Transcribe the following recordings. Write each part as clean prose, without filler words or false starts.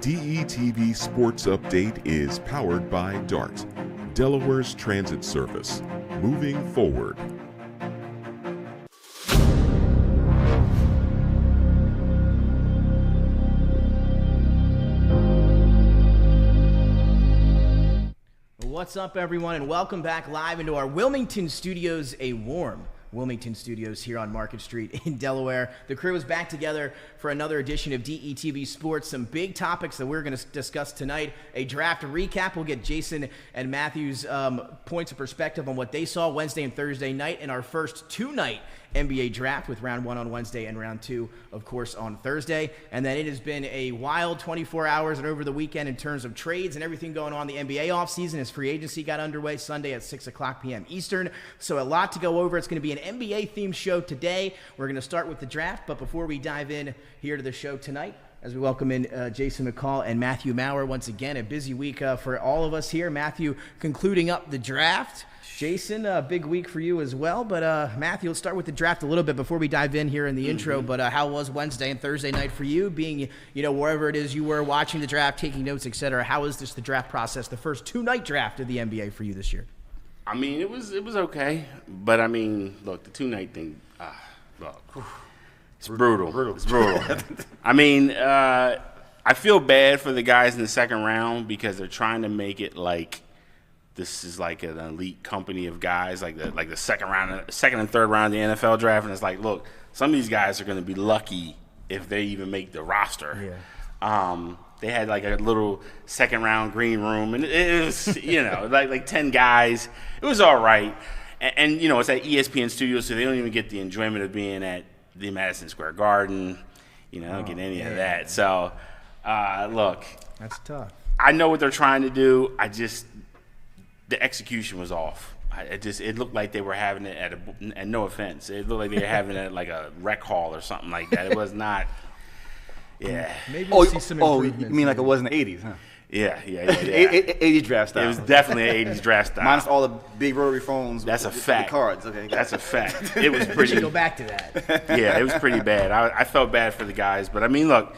DETV Sports Update is powered by DART, Delaware's transit service. Moving forward. What's up, everyone, and welcome back live into our Wilmington studios, a warm Wilmington studios here on Market Street in Delaware. The crew is back together for another edition of DETV Sports. Some big topics that we're going to discuss tonight. A draft recap. We'll get Jason and Matthew's points of perspective on what they saw Wednesday and Thursday night in our first two-night NBA draft, with round 1 on Wednesday and round 2, of course, on Thursday. And then it has been a wild 24 hours and over the weekend in terms of trades and everything going on in the NBA offseason as free agency got underway Sunday at 6 o'clock p.m. Eastern. So a lot to go over. It's going to be an NBA-themed show today. We're going to start with the draft, but before we dive in here to the show tonight, as we welcome in Jason McCall and Matthew Maurer, once again, a busy week for all of us here. Matthew concluding up the draft. Jason, a big week for you as well. But Matthew, let's start with the draft a little bit before we dive in here in the intro. But how was Wednesday and Thursday night for you, being, wherever it is you were watching the draft, taking notes, etc.? How was the draft process, the first two-night draft of the NBA for you this year? I mean, it was okay. But, I mean, look, the two-night thing, it's brutal. It's brutal. I mean, I feel bad for the guys in the second round because they're trying to make it like this is like an elite company of guys, like the second and third round of the NFL draft, and it's like, look, some of these guys are going to be lucky if they even make the roster. Yeah. They had like a little second round green room, and it was like 10 guys. It was all right, and it's at ESPN Studios, so they don't even get the enjoyment of being at the Madison Square Garden. Don't get any of that. So, look, that's tough. I know what they're trying to do. The execution was off. It looked like they were having it and no offense, it looked like they were having it at like a rec hall or something like that. It was not. Yeah. Maybe we'll see some improvements. You mean like it was in the 80s, huh? Yeah. 80s draft style. It was definitely an 80s draft style. Minus all the big rotary phones. That's with, a fact. The cards. Okay. That's a fact. It was pretty. We should go back to that. Yeah, it was pretty bad. I felt bad for the guys, but I mean, look,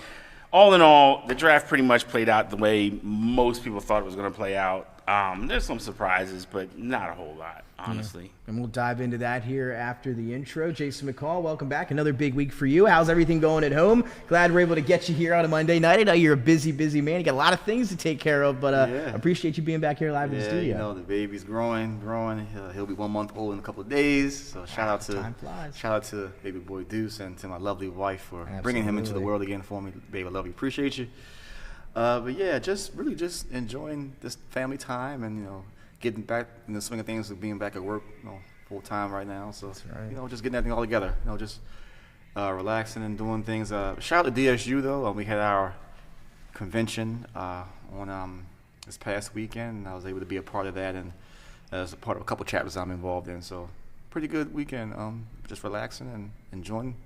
all in all, the draft pretty much played out the way most people thought it was going to play out. There's some surprises, but not a whole lot, honestly. And we'll dive into that here after the intro. Jason McCall, welcome back. Another big week for you. How's everything going at home? Glad we're able to get you here on a Monday night. I know you're a busy man. You got a lot of things to take care of, but appreciate you being back here live in the studio. The baby's growing. He'll be 1 month old in a couple of days. So shout out to baby boy Deuce and to my lovely wife for bringing him into the world again for me. Baby, I love you. Appreciate you. But yeah, just enjoying this family time and getting back in the swing of things of being back at work full time right now. So just getting everything all together. Just relaxing and doing things. Shout out to DSU though. We had our convention on this past weekend, and I was able to be a part of that and as a part of a couple chapters I'm involved in. So pretty good weekend. Just relaxing and enjoying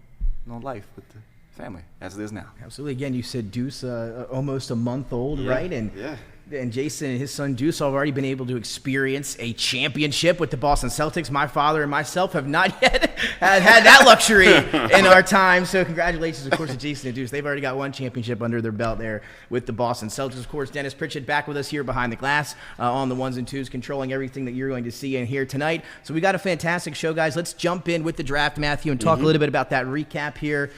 life with the family as it is now. Absolutely. Again, you said Deuce almost a month old, right? And Jason and his son Deuce have already been able to experience a championship with the Boston Celtics. My father and myself have not yet had that luxury in our time. So congratulations, of course, to Jason and Deuce. They've already got one championship under their belt there with the Boston Celtics. Of course, Dennis Pritchett back with us here behind the glass on the ones and twos, controlling everything that you're going to see and hear tonight. So we got a fantastic show, guys. Let's jump in with the draft, Matthew, and talk a little bit about that recap here.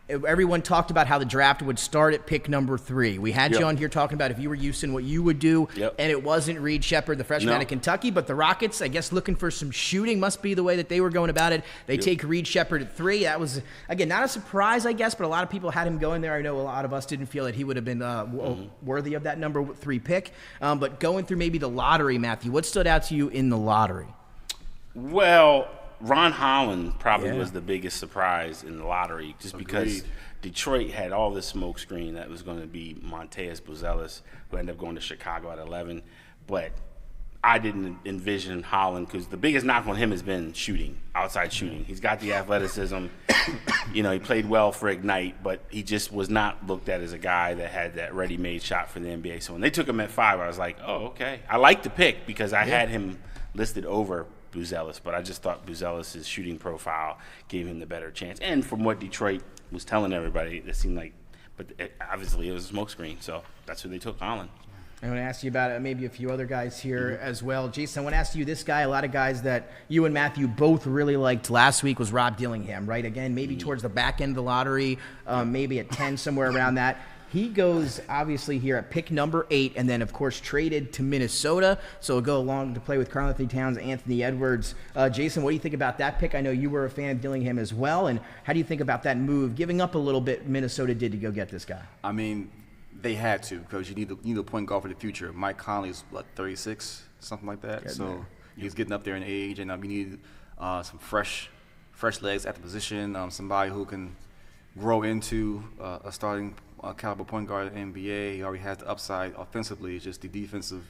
Everyone talked about how the draft would start at pick number 3. We had you on here talking about if you were Houston, what you would do, and it wasn't Reed Sheppard, the freshman out of Kentucky, but the Rockets, I guess, looking for some shooting must be the way that they were going about it. They take Reed Sheppard at 3. That was, again, not a surprise, I guess, but a lot of people had him going there. I know a lot of us didn't feel that he would have been worthy of that number 3 pick. But going through maybe the lottery, Matthew, what stood out to you in the lottery? Well, Ron Holland probably was the biggest surprise in the lottery, just because Detroit had all this smoke screen that was going to be Montez Buzelis, who ended up going to Chicago at 11. But I didn't envision Holland, because the biggest knock on him has been shooting, outside shooting. He's got the athleticism. He played well for Ignite, but he just was not looked at as a guy that had that ready-made shot for the NBA. So when they took him at 5, I was like, oh, okay. I liked the pick because I had him listed over Buzelis, but I just thought Buzelis' shooting profile gave him the better chance. And from what Detroit was telling everybody, it seemed like But obviously it was a smokescreen, so that's who they took, Colin. I want to ask you about maybe a few other guys here as well. Jason, I want to ask you this guy. A lot of guys that you and Matthew both really liked last week was Rob Dillingham, right? Again, maybe towards the back end of the lottery, maybe at 10, somewhere around that. He goes, obviously, here at pick number 8, and then, of course, traded to Minnesota. So he'll go along to play with Karl-Anthony Towns, Anthony Edwards. Jason, what do you think about that pick? I know you were a fan of Dillingham as well. And how do you think about that move, giving up a little bit Minnesota did to go get this guy? I mean, they had to, because you need a point guard for the future. Mike Conley's, 36, something like that. So he's getting up there in age, and you need some fresh legs at the position, somebody who can grow into a starting caliber point guard in the NBA. He already has the upside offensively. It's just the defensive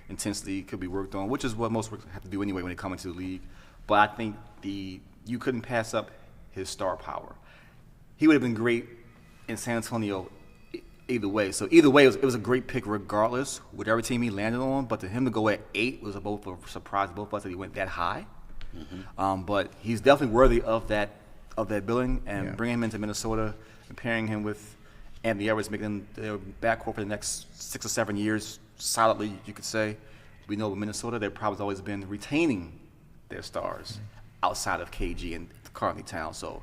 intensity could be worked on, which is what most have to do anyway when they come into the league. But I think you couldn't pass up his star power. He would have been great in San Antonio either way. So either way, it was a great pick regardless, whatever team he landed on. But to him to go at 8 was both a surprise to both of us that he went that high. But he's definitely worthy of that billing, and bringing him into Minnesota and pairing him with Anthony Edwards, making them their backcourt for the next 6 or 7 years solidly, you could say. We know with Minnesota, their problem's always been retaining their stars outside of KG and Karl-Anthony Towns. So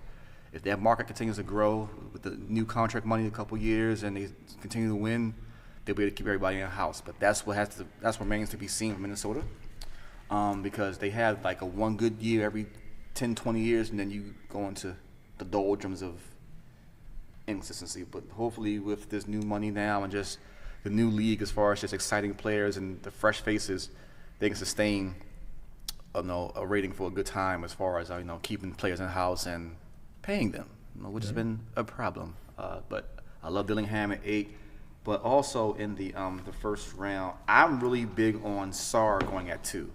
if that market continues to grow with the new contract money in a couple years and they continue to win, they'll be able to keep everybody in the house. But that's what remains to be seen from Minnesota, because they have like a one good year every 10, 20 years, and then you go into the doldrums of inconsistency. But hopefully with this new money now and just the new league, as far as just exciting players and the fresh faces, they can sustain a rating for a good time as far as keeping players in the house and paying them, which has been a problem. But I love Dillingham at 8. But also in the first round, I'm really big on Sarr going at 2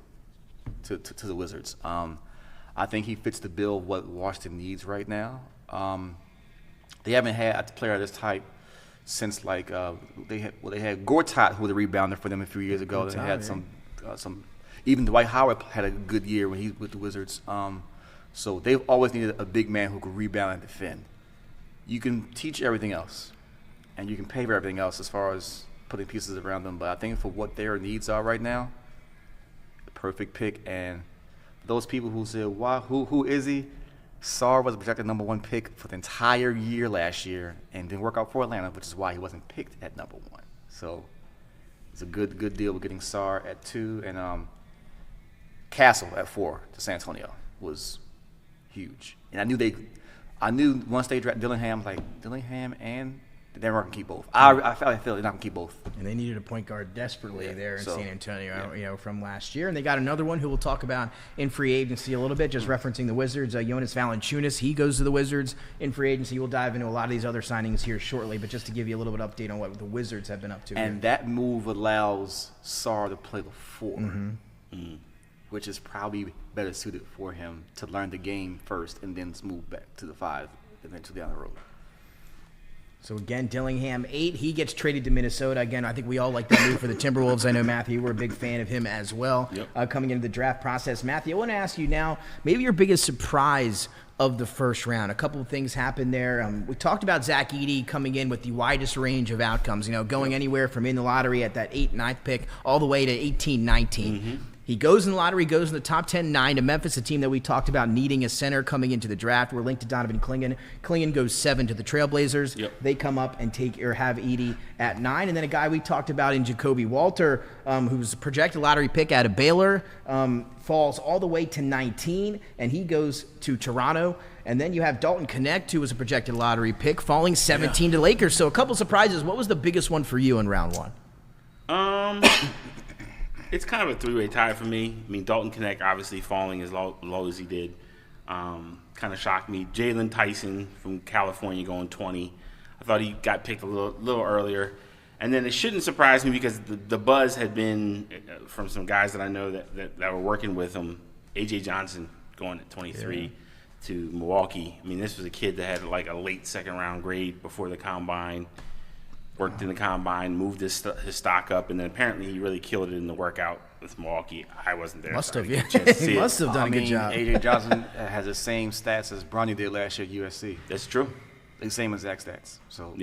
to the Wizards. I think he fits the bill of what Washington needs right now. They haven't had a player of this type since they had Gortat, who was a rebounder for them a few years ago. They had some even Dwight Howard had a good year when he was with the Wizards. So they've always needed a big man who could rebound and defend. You can teach everything else, and you can pay for everything else as far as putting pieces around them. But I think for what their needs are right now, the perfect pick. And those people who said, "Wow, who is he?" Sarr was a projected number 1 pick for the entire year last year and didn't work out for Atlanta, which is why he wasn't picked at number 1. So it's a good deal with getting Sarr at 2, and Castle at 4 to San Antonio was huge. And I knew once they drafted Dillingham, and they're not going to keep both. I feel they're not going to keep both. And they needed a point guard desperately there in San Antonio, from last year. And they got another one who we'll talk about in free agency a little bit, just referencing the Wizards. Jonas Valanciunas, he goes to the Wizards in free agency. We'll dive into a lot of these other signings here shortly, but just to give you a little bit of update on what the Wizards have been up to. And that move allows Sarr to play the 4, which is probably better suited for him to learn the game first and then move back to the 5 eventually down the road. So, again, Dillingham, 8. He gets traded to Minnesota. Again, I think we all like that move for the Timberwolves. I know, Matthew, we're a big fan of him as well coming into the draft process. Matthew, I want to ask you now, maybe your biggest surprise of the first round. A couple of things happened there. We talked about Zach Edey coming in with the widest range of outcomes, going anywhere from in the lottery at that 8th, 9th pick all the way to 18, 19. He goes in the lottery, goes in the top 10, 9 to Memphis, a team that we talked about needing a center coming into the draft. We're linked to Donovan Clingan. Clingan goes 7 to the Trailblazers. They come up and have Edey at 9. And then a guy we talked about in Jacoby Walter, who's a projected lottery pick out of Baylor, falls all the way to 19, and he goes to Toronto. And then you have Dalton Knecht, who was a projected lottery pick, falling 17 to Lakers. So a couple surprises. What was the biggest one for you in round 1? It's kind of a 3-way tie for me. I mean, Dalton Knecht obviously falling as low as he did kind of shocked me. Jalen Tyson from California going 20. I thought he got picked a little earlier. And then it shouldn't surprise me because the buzz had been from some guys that I know that were working with him. A.J. Johnson going at 23 to Milwaukee. I mean, this was a kid that had like a late second-round grade before the combine. Worked in the combine, moved his stock up, and then apparently he really killed it in the workout with Milwaukee. I wasn't there. Must have, He must have done a good job. A.J. Johnson has the same stats as Bronny did last year at USC. That's true. The same exact stats. So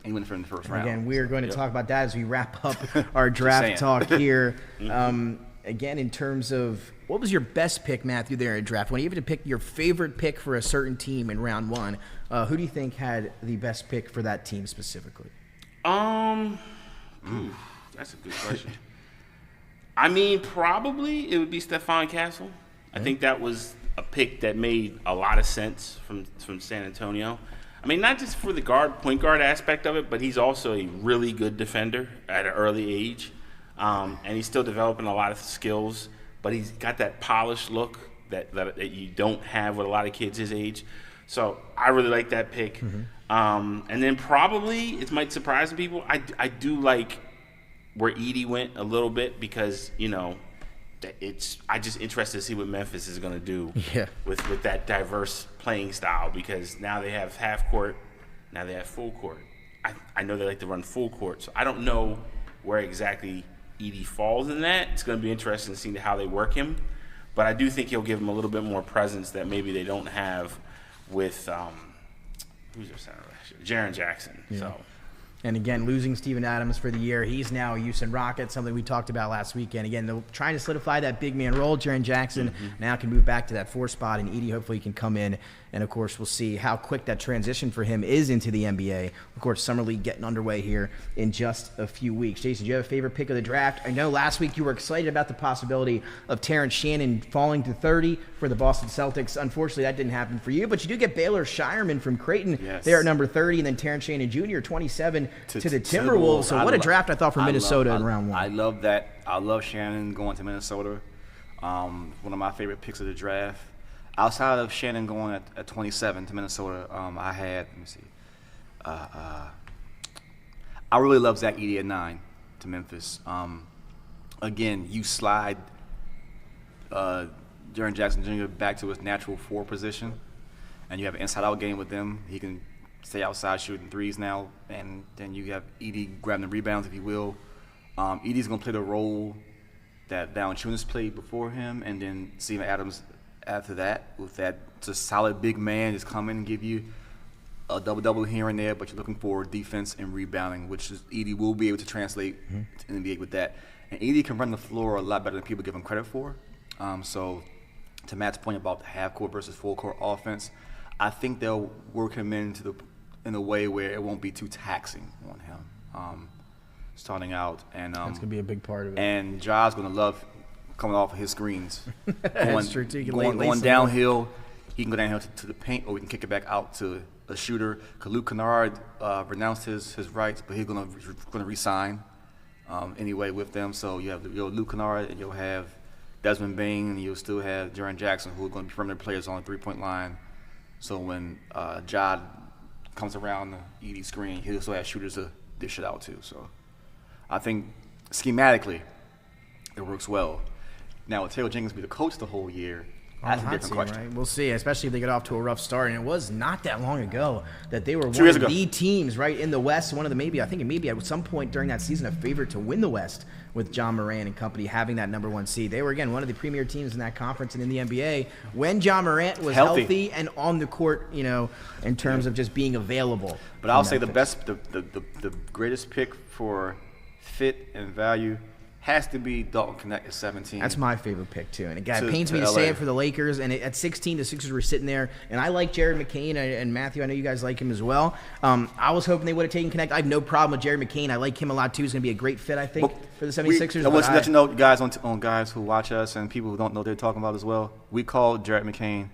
he went in the first round. Again, we are going to talk about that as we wrap up our draft talk here. Again, in terms of what was your best pick, Matthew, there in draft? When you have to pick your favorite pick for a certain team in round one, who do you think had the best pick for that team specifically? That's a good question. I mean, probably it would be Stephon Castle. I think that was a pick that made a lot of sense from San Antonio. I mean, not just for the point guard aspect of it, but he's also a really good defender at an early age. And he's still developing a lot of skills, but he's got that polished look that you don't have with a lot of kids his age. So I really like that pick. And then probably, it might surprise some people, I do like where Edey went a little bit because, I just interested to see what Memphis is going to do with that diverse playing style, because now they have half court, now they have full court. I know they like to run full court, so I don't know where exactly Edey falls in that. It's going to be interesting to see how they work him, but I do think he'll give him a little bit more presence that maybe they don't have with who's their center last year? Jaren Jackson. So. And again, losing Steven Adams for the year, he's now a Houston Rocket, something we talked about last weekend. Again, they're trying to solidify that big man role. Jaren Jackson now can move back to that 4 spot, and Edey hopefully can come in. And, of course, we'll see how quick that transition for him is into the NBA. Of course, Summer League getting underway here in just a few weeks. Jason, do you have a favorite pick of the draft? I know last week you were excited about the possibility of Terrence Shannon falling to 30 for the Boston Celtics. Unfortunately, that didn't happen for you. But you do get Baylor Shireman from Creighton there at number 30, and then Terrence Shannon Jr., 27, to the Timberwolves. So what a draft I thought for Minnesota in round one. I love that. I love Shannon going to Minnesota. One of my favorite picks of the draft. Outside of Shannon going at 27 to Minnesota, I had, let me see. I really love Zach Edey at 9 to Memphis. Again, you slide Jaren Jackson Jr. back to his natural 4 position, and you have an inside-out game with them. He can stay outside shooting threes now, and then you have Edey grabbing the rebounds, if you will. Edey's going to play the role that Valanciunas played before him, and then Steven Adams after that, with that just solid big man just come in and give you a double-double here and there, but you're looking for defense and rebounding, which is Edey will be able to translate to the NBA with that. And Edey can run the floor a lot better than people give him credit for. So to Matt's point about the half-court versus full-court offense, I think they'll work him in a way where it won't be too taxing on him starting out. And that's going to be a big part of it. And Ja's going to love coming off of his screens. That's true, too. Going downhill, he can go downhill to the paint, or we can kick it back out to a shooter. Luke Kennard renounced his rights, but he's going to re-sign anyway with them. So you have Luke Kennard, and you'll have Desmond Bain, and you'll still have Jaren Jackson, who are going to be perimeter players on the three-point line. So when Ja comes around the Edey screen, he'll still have shooters to dish it out to. So I think schematically it works well. Now, with Taylor Jenkins be the coach the whole year, that's a different question. Right? We'll see, especially if they get off to a rough start. And it was not that long ago that they were one of the teams, right, in the West. One of the I think maybe at some point during that season, a favorite to win the West with John Morant and company having that number 1 seed. They were, again, one of the premier teams in that conference and in the NBA when John Morant was healthy and on the court, in terms of just being available. But I'll say the greatest pick for fit and value has to be Dalton Knecht at 17. That's my favorite pick, too. And again, it pains me to say it for the Lakers. And at 16, the Sixers were sitting there. And I like Jared McCain. And Matthew, I know you guys like him as well. I was hoping they would have taken Knecht. I have no problem with Jared McCain. I like him a lot, too. He's going to be a great fit, I think, for the 76ers. I want to let you know, guys, on guys who watch us and people who don't know what they're talking about as well. We called Jared McCain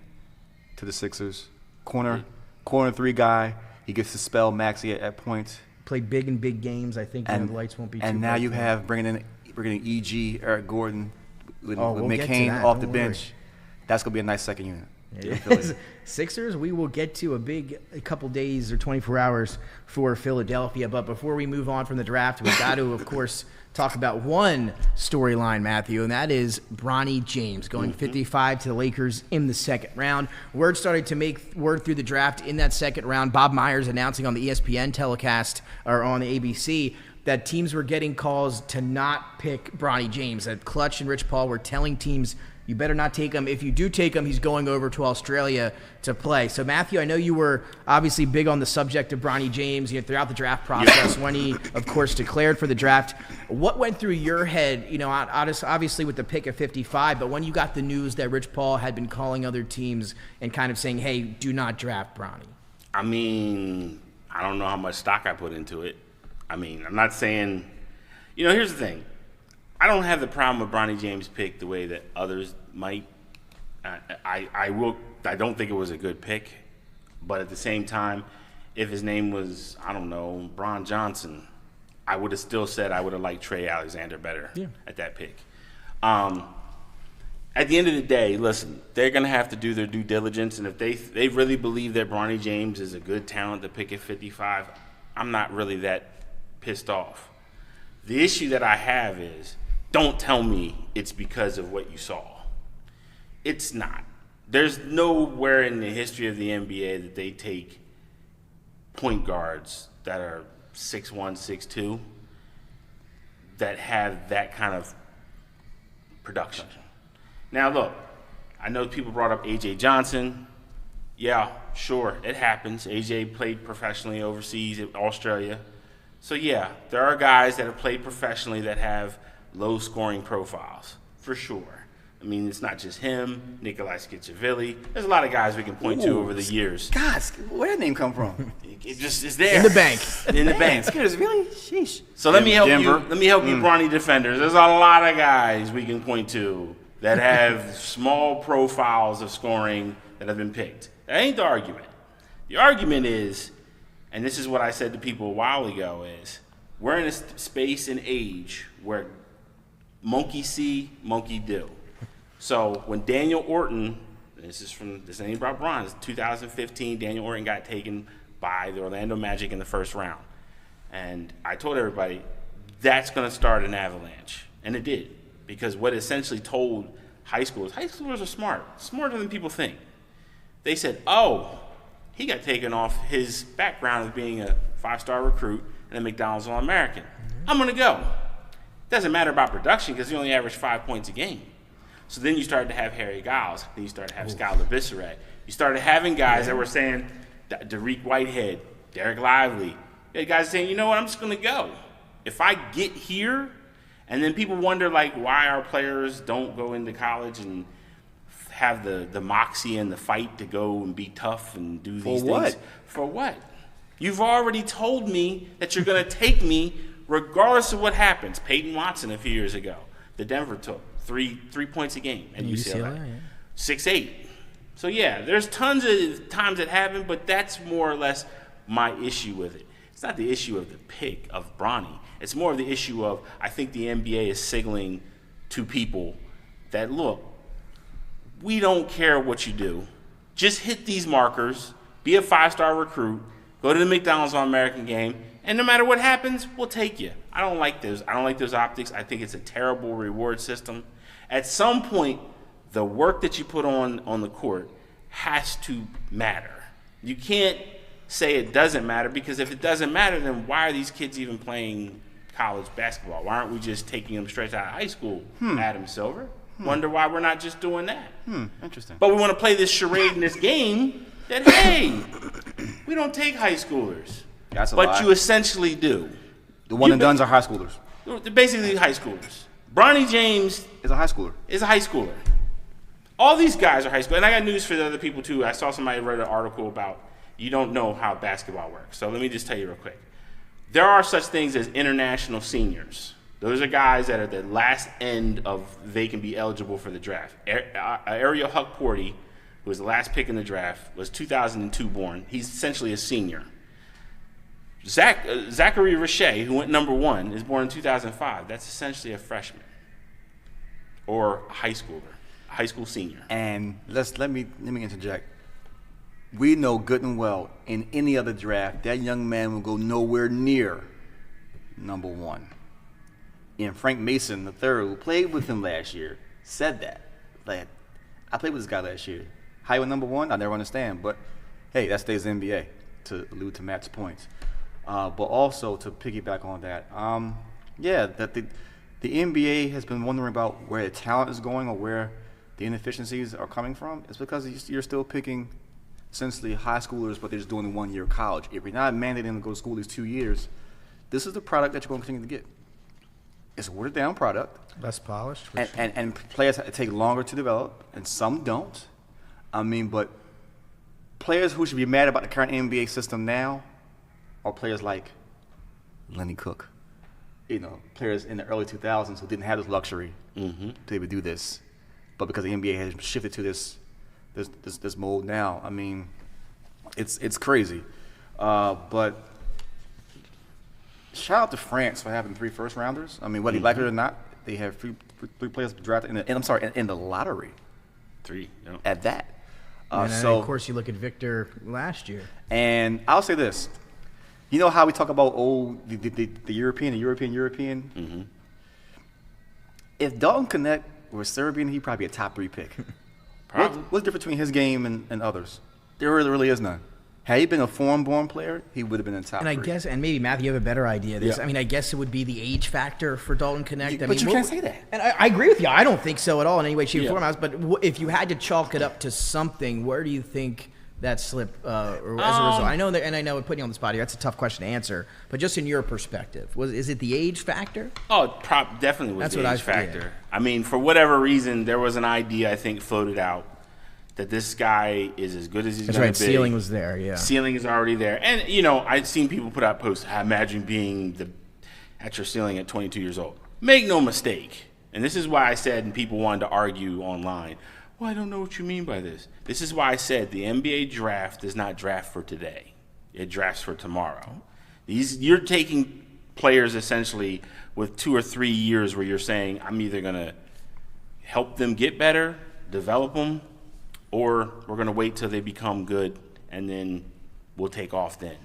to the Sixers. Corner 3 guy. He gets to spell Maxey at points. Played big in big games. I think the lights won't be too And now you have bringing in EG, Eric Gordon, with McCain off the bench. That's going to be a nice second unit. It is. Sixers, we will get to a couple days or 24 hours for Philadelphia. But before we move on from the draft, we've got to, of course, talk about one storyline, Matthew, and that is Bronny James going 55 to the Lakers in the second round. Word started to make word through the draft in that second round. Bob Myers announcing on the ESPN telecast, or on the ABC, that teams were getting calls to not pick Bronny James. That Clutch and Rich Paul were telling teams you better not take him. If you do take him, he's going over to Australia to play. So, Matthew, I know you were obviously big on the subject of Bronny James throughout the draft process when he, of course, declared for the draft. What went through your head, obviously with the pick of 55, but when you got the news that Rich Paul had been calling other teams and kind of saying, hey, do not draft Bronny? I mean, I don't know how much stock I put into it. I mean, I'm not saying – here's the thing. I don't have the problem with Bronny James' pick the way that others might. I don't think it was a good pick, but at the same time, if his name was, I don't know, Bron Johnson, I would have still said I would have liked Trey Alexander better at that pick. At the end of the day, listen, they're going to have to do their due diligence, and if they really believe that Bronny James is a good talent to pick at 55, I'm not really that pissed off. The issue that I have is, don't tell me it's because of what you saw. It's not. There's nowhere in the history of the NBA that they take point guards that are 6'1", 6'2", that have that kind of production. Now, look, I know people brought up A.J. Johnson. Yeah, sure, it happens. A.J. played professionally overseas in Australia. So, yeah, there are guys that have played professionally that have low-scoring profiles, for sure. I mean, it's not just him, Nikolai Skitchavilli. There's a lot of guys we can point to over the years. God, where'd that name come from? It just is there. In the bank. In the bank. Skitchavilli? Sheesh. So let me help you, Bronny defenders. There's a lot of guys we can point to that have small profiles of scoring that have been picked. That ain't the argument. The argument is, and this is what I said to people a while ago, is we're in a space and age where monkey see, monkey do. So when Daniel Orton, this ain't about Bron, it's 2015, Daniel Orton got taken by the Orlando Magic in the first round. And I told everybody, that's going to start an avalanche. And it did. Because what it essentially told high schoolers are smart, smarter than people think. They said, oh, he got taken off his background of being a 5-star recruit and a McDonald's All-American. I'm going to go. Doesn't matter about production because he only averaged 5 points a game. So then you started to have Harry Giles. Then you started to have Skylar Bissaret. You started having guys that were saying, Dariq Whitehead, Derek Lively. You had guys saying, you know what, I'm just going to go. If I get here, and then people wonder, like, why our players don't go into college and have the moxie and the fight to go and be tough and do these things. For what? You've already told me that you're going to take me regardless of what happens. Peyton Watson a few years ago, the Denver took 3 points a game at UCLA. 6'8". So, yeah, there's tons of times it happened, but that's more or less my issue with it. It's not the issue of the pick of Bronny. It's more of the issue of I think the NBA is signaling to people that, look, we don't care what you do. Just hit these markers, be a 5-star recruit, go to the McDonald's All-American game, and no matter what happens, we'll take you. I don't like those. I don't like those optics. I think it's a terrible reward system. At some point, the work that you put on the court has to matter. You can't say it doesn't matter, because if it doesn't matter, then why are these kids even playing college basketball? Why aren't we just taking them straight out of high school? Adam Silver. Wonder why we're not just doing that. Interesting. But we want to play this charade in this game that, hey, we don't take high schoolers. That's a but lie. You essentially do. The one and dones are high schoolers. They're basically high schoolers. Bronny James Is a high schooler. is a high schooler. All these guys are high school. And I got news for the other people, too. I saw somebody write an article about you don't know how basketball works. So let me just tell you real quick. There are such things as international seniors. Those are guys that are the last end of they can be eligible for the draft. Ariel Huck-Porty, who was the last pick in the draft, was 2002 born. He's essentially a senior. Zachary Richey, who went number 1, is born in 2005. That's essentially a freshman or a high school senior. And let me interject. We know good and well in any other draft that young man will go nowhere near number 1. And Frank Mason III, who played with him last year, said that. Like, I played with this guy last year. How you went number 1? I never understand. But hey, that stays in the NBA, to allude to Matt's points. But also to piggyback on that, that the NBA has been wondering about where the talent is going or where the inefficiencies are coming from is because you're still picking essentially high schoolers, but they're just doing 1 year of college. If you're not mandating them to go to school these 2 years, this is the product that you're going to continue to get. It's a watered down product. Less polished. And players take longer to develop, and some don't. I mean, but players who should be mad about the current NBA system now are players like Lenny Cook. Players in the early 2000s who didn't have this luxury to be able to do this. But because the NBA has shifted to this mold now, I mean, it's crazy. But shout out to France for having 3 first-rounders. I mean, whether you like it or not, they have three players drafted in the lottery. 3, yeah. At that. And of course, you look at Victor last year. And I'll say this. You know how we talk about the European? Mm-hmm. If Dalton Connect was Serbian, he'd probably be a top 3 pick. What's the difference between his game and others? There really is none. Had he been a foreign-born player, he would have been in the top 3. And I guess, and maybe Matthew, you have a better idea of this. Yeah. I mean, I guess it would be the age factor for Dalton Connect. But you can't say that. And I agree with you. I don't think so at all in any way, shape, or form. But if you had to chalk it up to something, where do you think that slip or as a result? I know that, and I know putting you on the spot here, that's a tough question to answer. But just in your perspective, is it the age factor? Oh, definitely was the age factor. Yeah. I mean, for whatever reason, there was an idea I think floated out that this guy is as good as he's going to be. That's right. Ceiling was there. Yeah. Ceiling is already there, and I'd seen people put out posts. I imagine being at your ceiling at 22 years old. Make no mistake, and this is why I said, and people wanted to argue online. Well, I don't know what you mean by this. This is why I said the NBA draft does not draft for today. It drafts for tomorrow. You're taking players essentially with 2 or 3 years where you're saying, I'm either going to help them get better, develop them, or we're going to wait till they become good, and then we'll take off then.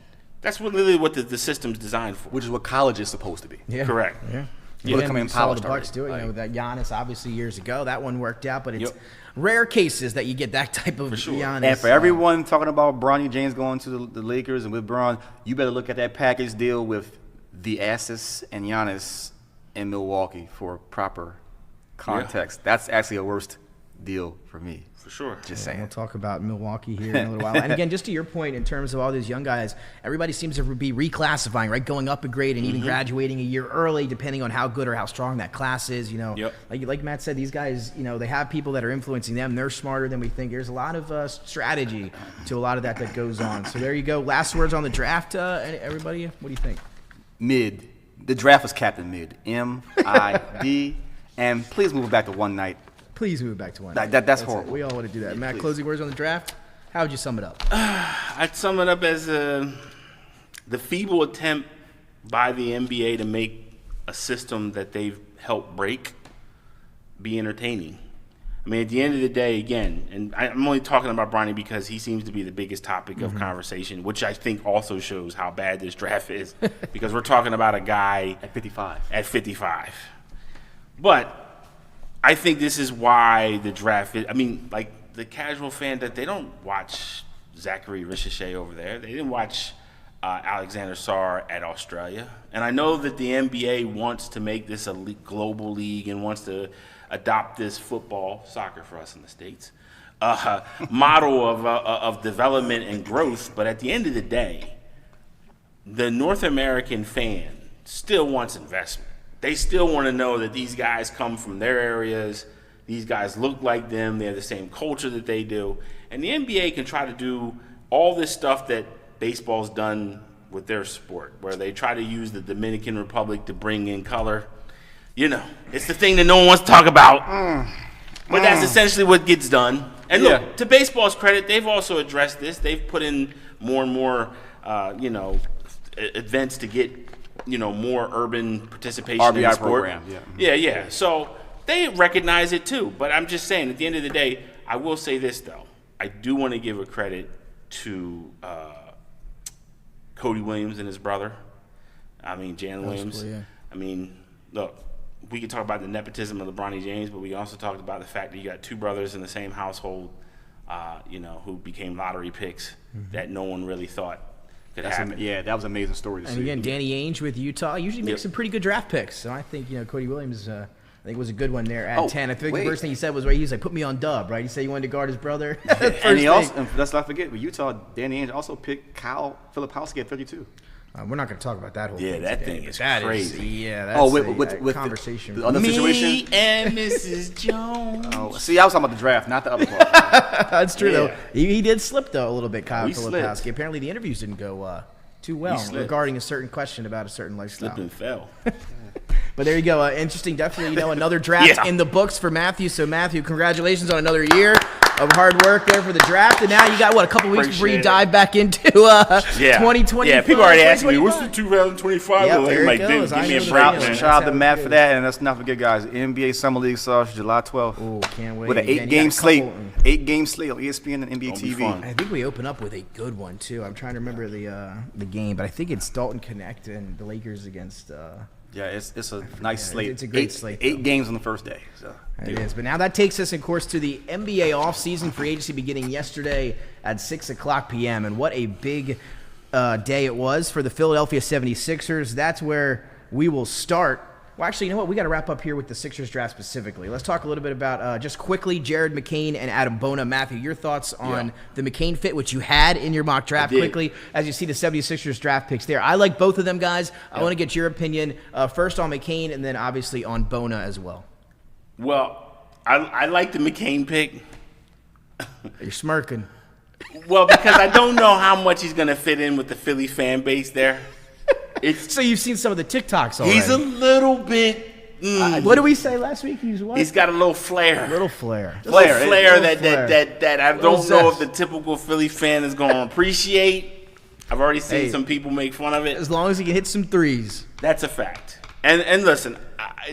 That's literally what the system's designed for. Which is what college is supposed to be. Yeah. Correct. Yeah. People come in saw polished the Bucks do it. With that Giannis, obviously years ago, that one worked out. But it's rare cases that you get that type of Giannis. And for everyone talking about Bronny James going to the Lakers and with Bron, you better look at that package deal with the Assis and Giannis in Milwaukee for proper context. Yeah. That's actually a worse deal for me. For sure. Just saying. We'll talk about Milwaukee here in a little while. And again, just to your point, in terms of all these young guys, everybody seems to be reclassifying, right? Going up a grade and even graduating a year early, depending on how good or how strong that class is. Like Matt said, these guys, they have people that are influencing them. They're smarter than we think. There's a lot of strategy to a lot of that goes on. So there you go. Last words on the draft, everybody. What do you think? Mid. The draft was capped in mid. M-I-D. And please move it back to one night. Please move it back to one. That's horrible. We all want to do that. Matt, please. Closing words on the draft? How would you sum it up? I'd sum it up as the feeble attempt by the NBA to make a system that they've helped break be entertaining. I mean, at the end of the day, again, and I'm only talking about Bronny because he seems to be the biggest topic of conversation, which I think also shows how bad this draft is because we're talking about a guy at 55. But I think this is why the draft is, like the casual fan that they don't watch Zachary Ricochet over there. They didn't watch Alexander Sarr at Australia. And I know that the NBA wants to make this a global league and wants to adopt this soccer for us in the States, model of development and growth. But at the end of the day, the North American fan still wants investment. They still want to know that these guys come from their areas. These guys look like them. They have the same culture that they do. And the NBA can try to do all this stuff that baseball's done with their sport, where they try to use the Dominican Republic to bring in color. It's the thing that no one wants to talk about. But that's essentially what gets done. And look, to baseball's credit, they've also addressed this. They've put in more and more, events to get more urban participation RBI in the sport. Program, Yeah. So they recognize it too. But I'm just saying, at the end of the day, I will say this though. I do want to give a credit to Cody Williams and his brother. Jalen Williams. Yeah. Look, we can talk about the nepotism of LeBron James, but we also talked about the fact that you got 2 brothers in the same household, who became lottery picks that no one really thought. That was an amazing story to see. And again, Danny Ainge with Utah usually makes some pretty good draft picks. So I think Cody Williams, think it was a good one there at 10. I think wait. the first thing he said was, he was like, put me on Dub, right? He said he wanted to guard his brother. And he also, and let's not forget, with Utah, Danny Ainge also picked Kyle Filipowski at 32. We're not going to talk about that whole thing. Yeah, that today, thing is that crazy. That's with conversation. The other Me situation? and Mrs. Jones. Oh, see, I was talking about the draft, not the other part. That's true, Yeah. though. He did slip, though, a little bit, Kyle He Filipowski. slipped. Apparently, the interviews didn't go too well regarding a certain question about a certain lifestyle. Slipped and fell. But there you go. Interesting. Definitely, another draft in the books for Matthew. So, Matthew, congratulations on another year of hard work there for the draft. And now you got, a couple weeks before you dive back into 2020. Yeah, people already asking me, what's the 2025? Yep, there like, it goes. give me a Shout break. out to Matt for that, and let's not forget, guys, NBA Summer League starts July 12th. Oh, can't wait. With an Again, 8-game slate. couple- 8-game slate on ESPN and NBA Gonna be TV. fun. I think we open up with a good one, too. I'm trying to remember the game, but I think it's Dalton Connect and the Lakers against Yeah, it's a nice slate. It's a great slate, though. 8 games on the first day. So. It is. But now that takes us, of course, to the NBA offseason free agency beginning yesterday at 6 o'clock p.m. And what a big day it was for the Philadelphia 76ers. That's where we will start. Well, actually, you know what? We got to wrap up here with the Sixers draft specifically. Let's talk a little bit about, just quickly, Jared McCain and Adam Bona. Matthew, your thoughts on the McCain fit, which you had in your mock draft quickly, as you see the 76ers draft picks there. I like both of them, guys. I want to get your opinion first on McCain and then, obviously, on Bona as well. Well, I like the McCain pick. You're smirking. Well, because I don't know how much he's going to fit in with the Philly fan base there. So you've seen some of the TikToks already. He's a little bit. What did we say last week? He's what? He's got a little flair. a little flair. Little flair Little flair. that I Little don't know if zest. the typical Philly fan is going to appreciate. I've already seen Hey. some people make fun of it. As long as he can hit some threes. That's a fact. And listen,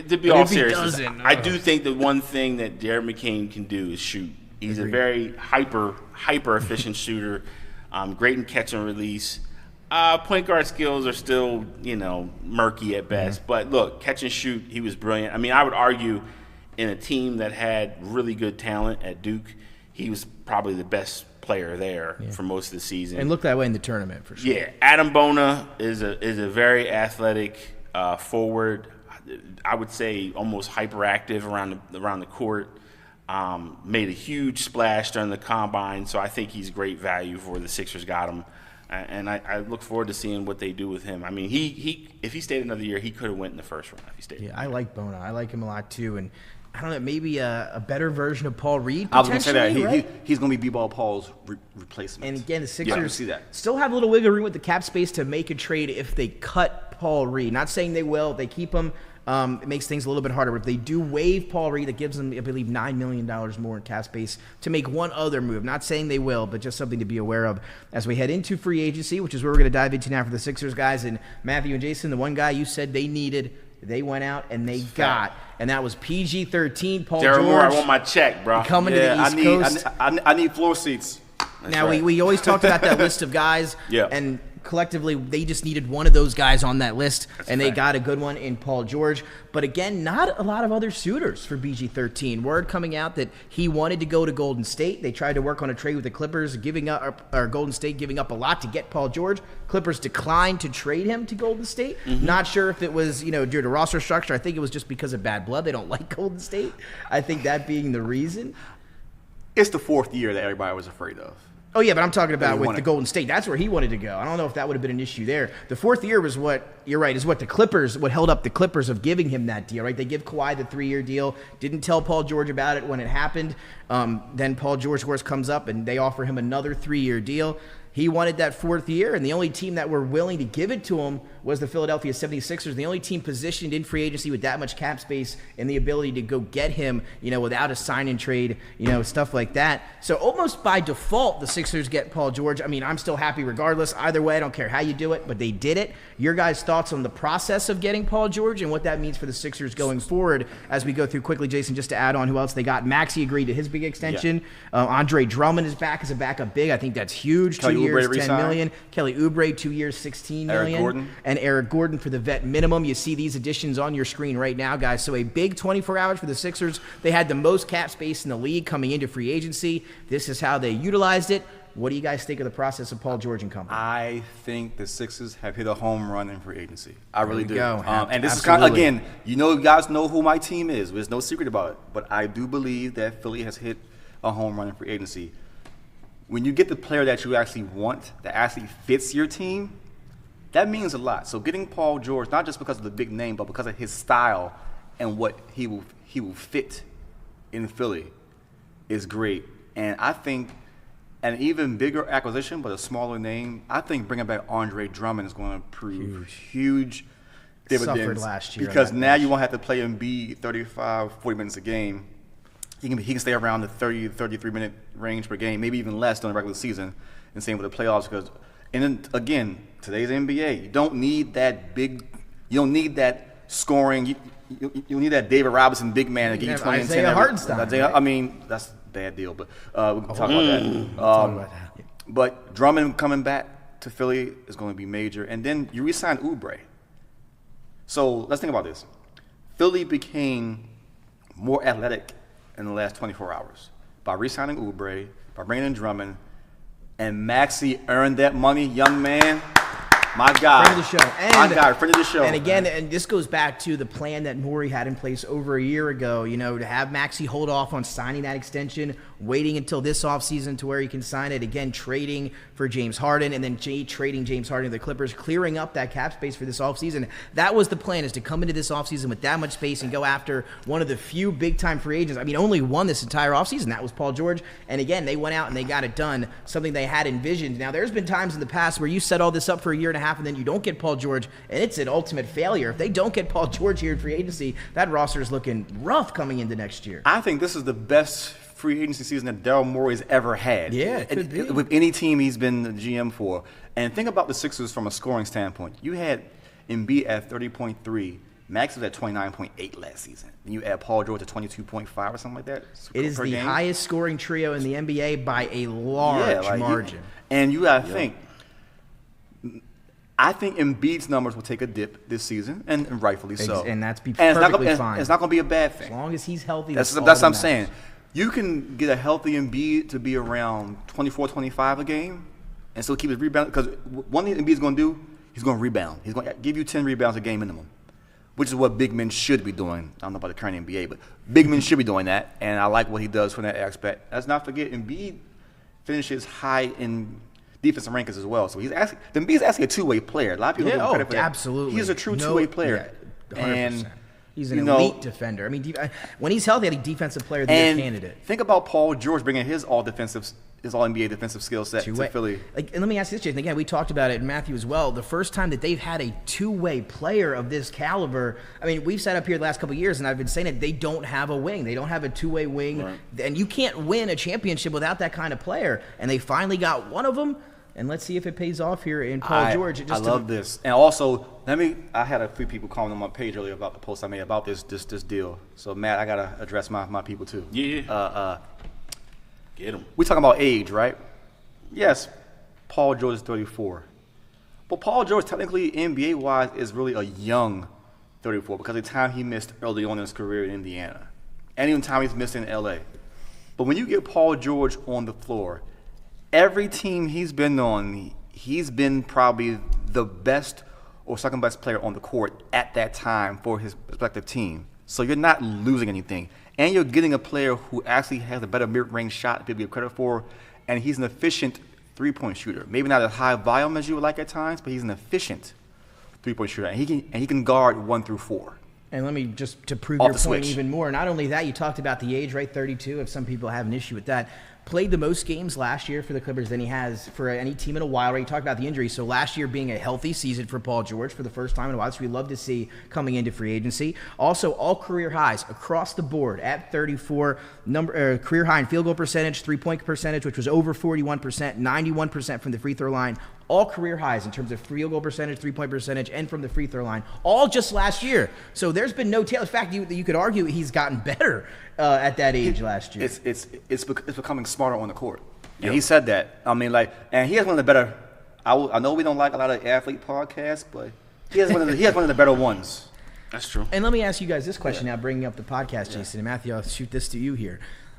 to be But all if he serious, doesn't, I do think the one thing that Jared McCain can do is shoot. He's a very hyper efficient shooter. Great in catch and release. Point guard skills are still, murky at best. But look, catch and shoot, he was brilliant. I mean, I would argue in a team that had really good talent at Duke, he was probably the best player there for most of the season. And looked that way in the tournament, for sure. Yeah, Adam Bona is a very athletic forward. I would say almost hyperactive around the court. Made a huge splash during the combine, so I think he's great value for the Sixers. Got him, and I look forward to seeing what they do with him. I mean, he if he stayed another year, he could have went in the first round if he stayed. Yeah, I like Bona. I like him a lot, too. And I don't know, maybe a better version of Paul Reed, I was going to say that. right? He's going to be B-Ball Paul's replacement. And again, the I Sixers can see that. still have a little wiggle room with the cap space to make a trade if they cut Paul Reed. Not saying they will. If they keep him, it makes things a little bit harder. But if they do waive Paul Reed, that gives them, I believe, $9 million more in cap space to make one other move. Not saying they will, but just something to be aware of as we head into free agency, which is where we're going to dive into now for the Sixers guys. And Matthew and Jason, the one guy you said they needed, they went out and they got, and that was PG-13, Paul Jared George. Moore, I want my check, bro. Coming to the East Coast. I need floor seats. Now, right. we always talked about that list of guys, Yeah. and collectively they just needed one of those guys on that list, and they fact. got a good one in Paul George. But again, not a lot of other suitors for BG-13. Word coming out that he wanted to go to Golden State. They tried to work on a trade with the Clippers, Golden State giving up a lot to get Paul George. Clippers declined to trade him to Golden State. Not sure if it was, due to roster structure. I think it was just because of bad blood. They don't like Golden State. I think that being the reason. It's the fourth year that everybody was afraid of. Oh, yeah, but I'm talking about with wanted- the Golden State. That's where he wanted to go. I don't know if that would have been an issue there. The fourth year was what the Clippers, what held up the Clippers of giving him that deal, right? They give Kawhi the 3-year deal, didn't tell Paul George about it when it happened. Then Paul George, of course, comes up, and they offer him another 3-year deal. He wanted that fourth year, and the only team that were willing to give it to him was the Philadelphia 76ers, the only team positioned in free agency with that much cap space and the ability to go get him, without a sign-and trade, stuff like that. So almost by default, the Sixers get Paul George. I mean, I'm still happy regardless. Either way, I don't care how you do it, but they did it. Your guys' thoughts on the process of getting Paul George and what that means for the Sixers going forward as we go through quickly, Jason, just to add on who else they got. Maxey agreed to his big extension. Andre Drummond is back as a backup big. I think that's huge. Kelly years, $10 million. Kelly Oubre, 2 years, $16 million. Eric Gordon. And Eric Gordon for the vet minimum. You see these additions on your screen right now, guys. So a big 24 hours for the Sixers. They had the most cap space in the league coming into free agency. This is how they utilized it. What do you guys think of the process of Paul George and company? I think the Sixers have hit a home run in free agency. I really do. And this Absolutely. is kind of, again, you guys know who my team is. There's no secret about it. But I do believe that Philly has hit a home run in free agency. When you get the player that you actually want, that actually fits your team, that means a lot. So getting Paul George, not just because of the big name, but because of his style and what he will fit in Philly, is great. And I think an even bigger acquisition, but a smaller name, I think bringing back Andre Drummond is going to prove huge dividends. Suffered last year. Because now you won't have to play Embiid 35, 40 minutes a game. He can stay around the 30, 33-minute range per game, maybe even less during the regular season, and same with the playoffs. Because, and then again, today's NBA, you don't need that scoring. You need that David Robinson big man to get you 20 and 10. I mean, that's a bad deal, but we can talk about that. But Drummond coming back to Philly is going to be major. And then you re-sign Oubre. So let's think about this. Philly became more athletic in the last 24 hours by re-signing Oubre, by bringing in Drummond, and Maxey earned that money, young man. My guy. Friend of the show. Friend of the show. And again, and this goes back to the plan that Morey had in place over a year ago, to have Maxey hold off on signing that extension, waiting until this offseason to where he can sign it, again, trading for James Harden, and then trading James Harden to the Clippers, clearing up that cap space for this offseason. That was the plan, is to come into this offseason with that much space and go after one of the few big-time free agents. I mean, only one this entire offseason. That was Paul George. And again, they went out and they got it done, something they had envisioned. Now, there's been times in the past where you set all this up for a year and a half, and then you don't get Paul George, and it's an ultimate failure. If they don't get Paul George here in free agency, that roster is looking rough coming into next year. I think this is the best free agency season that Daryl Morey's ever had. Yeah, it could be. With any team he's been the GM for. And think about the Sixers from a scoring standpoint. You had Embiid at 30.3. Max was at 29.8 last season. And you add Paul George at 22.5 or something like that. It is the highest scoring trio in the NBA by a large margin. And you got to think, I think Embiid's numbers will take a dip this season, and rightfully so. And that's perfectly fine. It's not going to be a bad thing. As long as he's healthy, that's what I'm saying. You can get a healthy Embiid to be around 24, 25 a game and still keep his rebound. Because one thing Embiid's going to do, he's going to rebound. He's going to give you 10 rebounds a game minimum, which is what big men should be doing. I don't know about the current NBA, but big men should be doing that, and I like what he does from that aspect. Let's not forget, Embiid finishes high in defensive rankings as well. So Embiid's actually a two-way player. A lot of people don't give him credit for that. Absolutely. He's a true two-way player. Yeah, 100%. And he's an elite defender. I mean, when he's healthy, I think defensive player of the year candidate. Think about Paul George bringing his all-NBA defensive skill set to Philly. And let me ask you this, Jason. Again, we talked about it, Matthew, as well. The first time that they've had a two-way player of this caliber, I mean, we've sat up here the last couple of years, and I've been saying it, they don't have a wing. They don't have a two-way wing. Right. And you can't win a championship without that kind of player. And they finally got one of them. And let's see if it pays off here in Paul George. I love this. And also, I had a few people calling on my page earlier about the post I made about this deal. So, Matt, I got to address my people, too. Yeah. Get them. We're talking about age, right? Yes, Paul George is 34. But Paul George, technically, NBA-wise, is really a young 34 because of the time he missed early on in his career in Indiana. And even time he's missed in L.A. But when you get Paul George on the floor, every team he's been on, he's been probably the best or second best player on the court at that time for his respective team. So you're not losing anything. And you're getting a player who actually has a better mid-range shot to give credit for, and he's an efficient three-point shooter. Maybe not as high volume as you would like at times, but he's an efficient three-point shooter, and he can guard 1 through 4. And let me just to prove your point even more. Not only that, you talked about the age, right? 32. If some people have an issue with that. Played the most games last year for the Clippers than he has for any team in a while, right? You talked about the injury. So last year being a healthy season for Paul George for the first time in a while, which we love to see coming into free agency. Also, all career highs across the board at 34. Career high in field goal percentage, three-point percentage, which was over 41%, 91% from the free throw line. All career highs in terms of field goal percentage, three-point percentage, and from the free throw line, all just last year. So there's been no tail. In fact, you could argue he's gotten better at that age last year. It's becoming smarter on the court. And he said that. I mean, like, and he has one of the better. I know we don't like a lot of athlete podcasts, but he has one of the better ones. That's true. And let me ask you guys this question now, bringing up the podcast, Jason and Matthew. I'll shoot this to you here.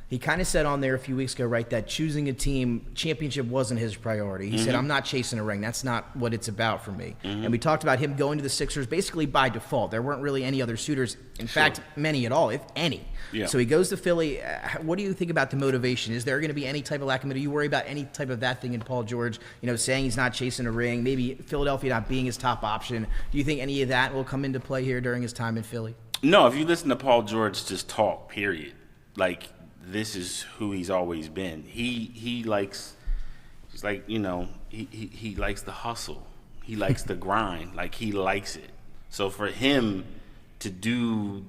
He kind of said on there a few weeks ago, right, that choosing a team championship wasn't his priority. He said, I'm not chasing a ring. That's not what it's about for me. And we talked about him going to the Sixers basically by default. There weren't really any other suitors, in fact, many at all, if any. Yeah. So he goes to Philly. What do you think about the motivation? Is there going to be any type of lack of motivation? Do you worry about any type of that thing in Paul George, saying he's not chasing a ring, maybe Philadelphia not being his top option? Do you think any of that will come into play here during his time in Philly? No, if you listen to Paul George just talk, period, like, this is who he's always been. He likes, it's like, he likes the hustle. He likes the grind. Like, he likes it. So for him to do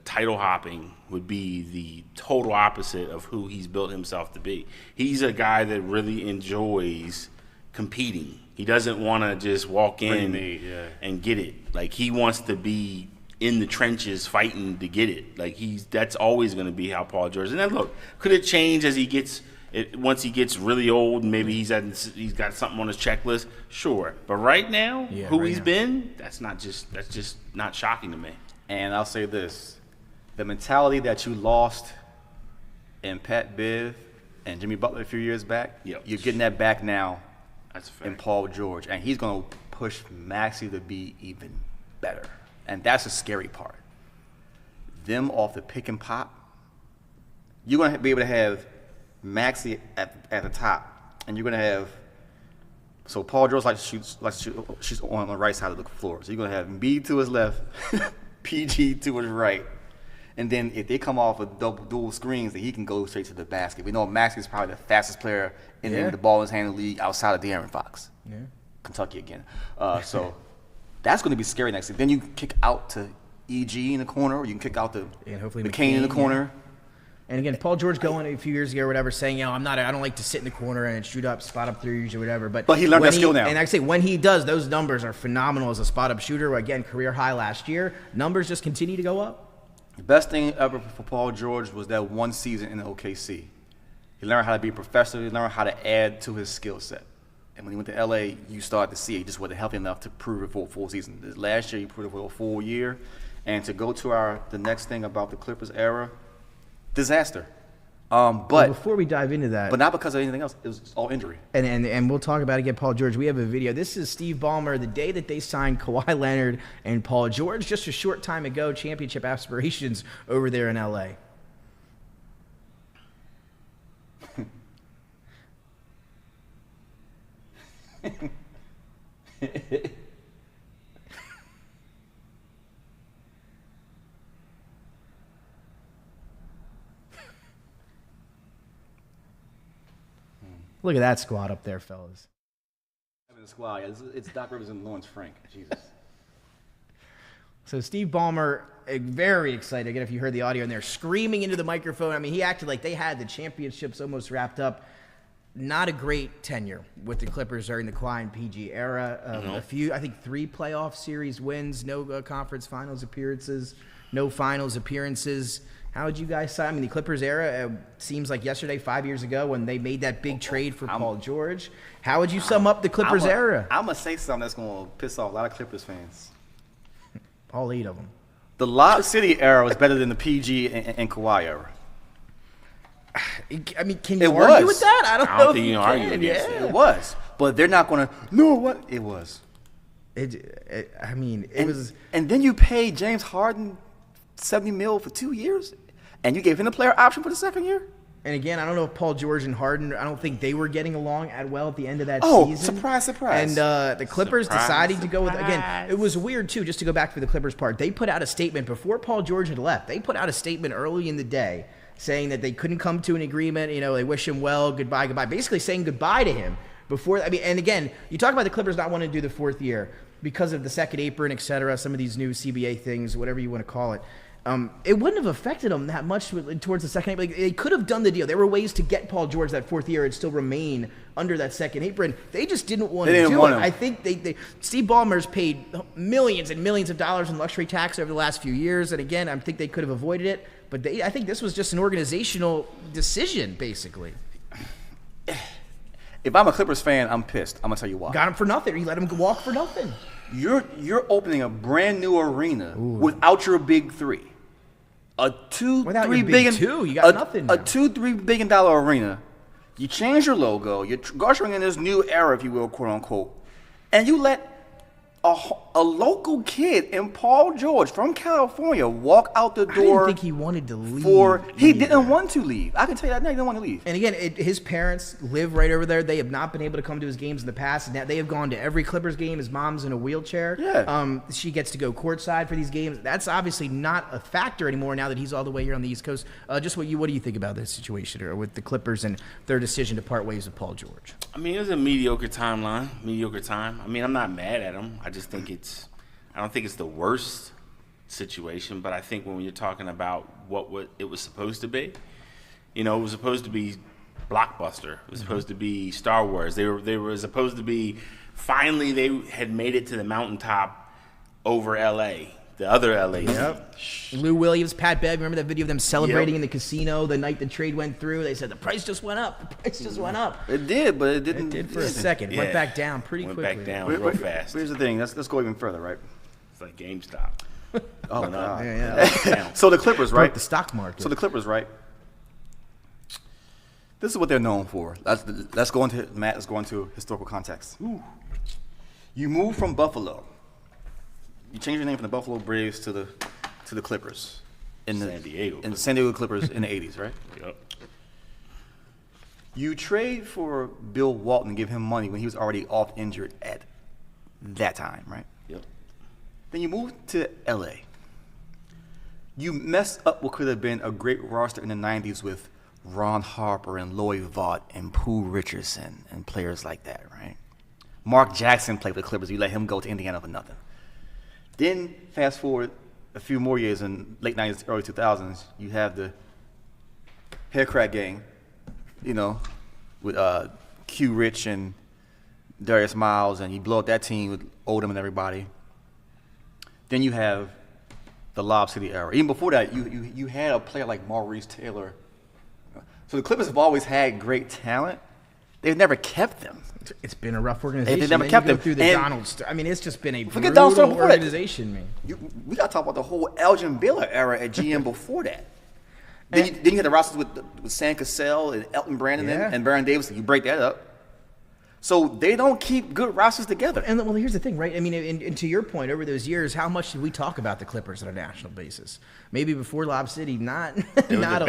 title hopping would be the total opposite of who he's built himself to be. He's a guy that really enjoys competing. He doesn't want to just walk in and get it. Like, he wants to be in the trenches fighting to get it. Like, that's always going to be how Paul George. And then look, could it change as he gets once he gets really old and maybe he's got something on his checklist? Sure. But right now, he's been, that's just not shocking to me. And I'll say this. The mentality that you lost in Pat Bev and Jimmy Butler a few years back, you're getting that back now. That's a fact. In Paul George. And he's going to push Maxey to be even better. And that's the scary part. Them off the pick and pop, you're going to be able to have Maxey at the top, and you're going to have. So Paul George likes to shoot on the right side of the floor. So you're going to have Embiid to his left, PG to his right, and then if they come off of dual screens, then he can go straight to the basket. We know Maxey is probably the fastest player in the ball in his hand in the league outside of De'Aaron Fox. Yeah. Kentucky again. So. That's going to be scary next. Then you kick out to EG in the corner, or you can kick out to McCain in the corner. And again, Paul George going a few years ago or whatever, saying, I don't like to sit in the corner and shoot up, spot up threes or whatever. But he learned that skill now. And I say when he does, those numbers are phenomenal as a spot up shooter. Again, career high last year. Numbers just continue to go up. The best thing ever for Paul George was that one season in the OKC. He learned how to be a professional. He learned how to add to his skill set. And when he went to LA, you started to see he just wasn't healthy enough to prove it for a full season. This last year, he proved it for a full year. And to go to the next thing about the Clippers era, disaster. But before we dive into that, but not because of anything else, it was all injury. And we'll talk about it again, Paul George. We have a video. This is Steve Ballmer the day that they signed Kawhi Leonard and Paul George just a short time ago. Championship aspirations over there in LA. Look at that squad up there, fellas. Squad, it's Doc Rivers and Lawrence Frank. Jesus. So Steve Ballmer, very excited. Again, if you heard the audio in there, screaming into the microphone. I mean, he acted like they had the championships almost wrapped up. Not a great tenure with the Clippers during the Kawhi and PG era. A few, I think 3 playoff series wins, no conference finals appearances, no finals appearances. How would you guys say? I mean, the Clippers era seems like yesterday, 5 years ago, when they made that big trade for Paul George. How would you sum up the Clippers era? I'm going to say something that's going to piss off a lot of Clippers fans. All 8 of them. The Lob City era was better than the PG and Kawhi era. I mean, can you argue with that? I don't think you can argue against it. It was. But they're not going to – no, what? It was. It was – And then you paid James Harden $70 million for 2 years, and you gave him the player option for the second year? And again, I don't know if Paul George and Harden, I don't think they were getting along well at the end of that season. Surprise. And the Clippers deciding to go with, again, it was weird too, just to go back to the Clippers part. They put out a statement before Paul George had left. They put out a statement early in the day saying that they couldn't come to an agreement. They wish him well, goodbye. Basically saying goodbye to him before. I mean, and again, you talk about the Clippers not wanting to do the 4th year because of the second apron, et cetera, some of these new CBA things, whatever you want to call it. It wouldn't have affected them that much towards the second apron. Like, they could have done the deal. There were ways to get Paul George that 4th year and still remain under that second apron. They just didn't want to do it. I think Steve Ballmer's paid millions and millions of dollars in luxury tax over the last few years. And again, I think they could have avoided it. But I think this was just an organizational decision, basically. If I'm a Clippers fan, I'm pissed. I'm gonna tell you why. Got him for nothing. You let him walk for nothing. You're opening a brand new arena without your big three. Without your big two, you got nothing now. A $2-3 billion arena. You change your logo. You're ushering in this new era, if you will, quote unquote, and you let a local kid in Paul George from California walk out the door. I didn't think he wanted to leave. He didn't want to leave. I can tell you that now. He didn't want to leave. And again, his parents live right over there. They have not been able to come to his games in the past. Now they have gone to every Clippers game. His mom's in a wheelchair. Yeah. She gets to go courtside for these games. That's obviously not a factor anymore now that he's all the way here on the East Coast. Just what do you think about this situation or with the Clippers and their decision to part ways with Paul George? I mean, it was a mediocre timeline, mediocre time. I mean, I'm not mad at him. I just think I don't think it's the worst situation, but I think when you're talking about what it was supposed to be, it was supposed to be blockbuster. It was supposed to be Star Wars. They were supposed to be, finally they had made it to the mountaintop over L.A., the other L.A. Yep. Lou Williams, Pat Bev, remember that video of them celebrating in the casino the night the trade went through? They said the price just went up. The price just went up. It did, but it didn't. It did for a second. Went back down pretty quickly. Went back down real fast. Here's the thing. Let's go even further, right? It's like GameStop. Oh, God. Yeah. So the Clippers, right? The stock market. So the Clippers, right? This is what they're known for. Let's go into historical context. Ooh. You move from Buffalo. You change your name from the Buffalo Braves to the Clippers. San Diego. In the San Diego Clippers in the 80s, right? Yep. You trade for Bill Walton and give him money when he was already off injured at that time, right? Yep. Then you move to L.A. You mess up what could have been a great roster in the 90s with Ron Harper and Lloyd Vaught and Pooh Richardson and players like that, right? Mark Jackson played with the Clippers. You let him go to Indiana for nothing. Then fast forward a few more years in late 90s, early 2000s, you have the Haircrack Gang, with Q Rich and Darius Miles, and you blow up that team with Odom and everybody. Then you have the Lob City era. Even before that, you had a player like Maurice Taylor. So the Clippers have always had great talent. They've never kept them. It's been a rough organization. They never kept them. Through the it's just been a forget brutal organization, man. We got to talk about the whole Elgin Baylor era at GM before that. Then you had the rosters with Sam Cassell and Elton Brandon and Baron Davis. You break that up. So they don't keep good rosters together. And well, here's the thing, right? I mean, and to your point, over those years, how much did we talk about the Clippers on a national basis? Maybe before Lob City, not a lot.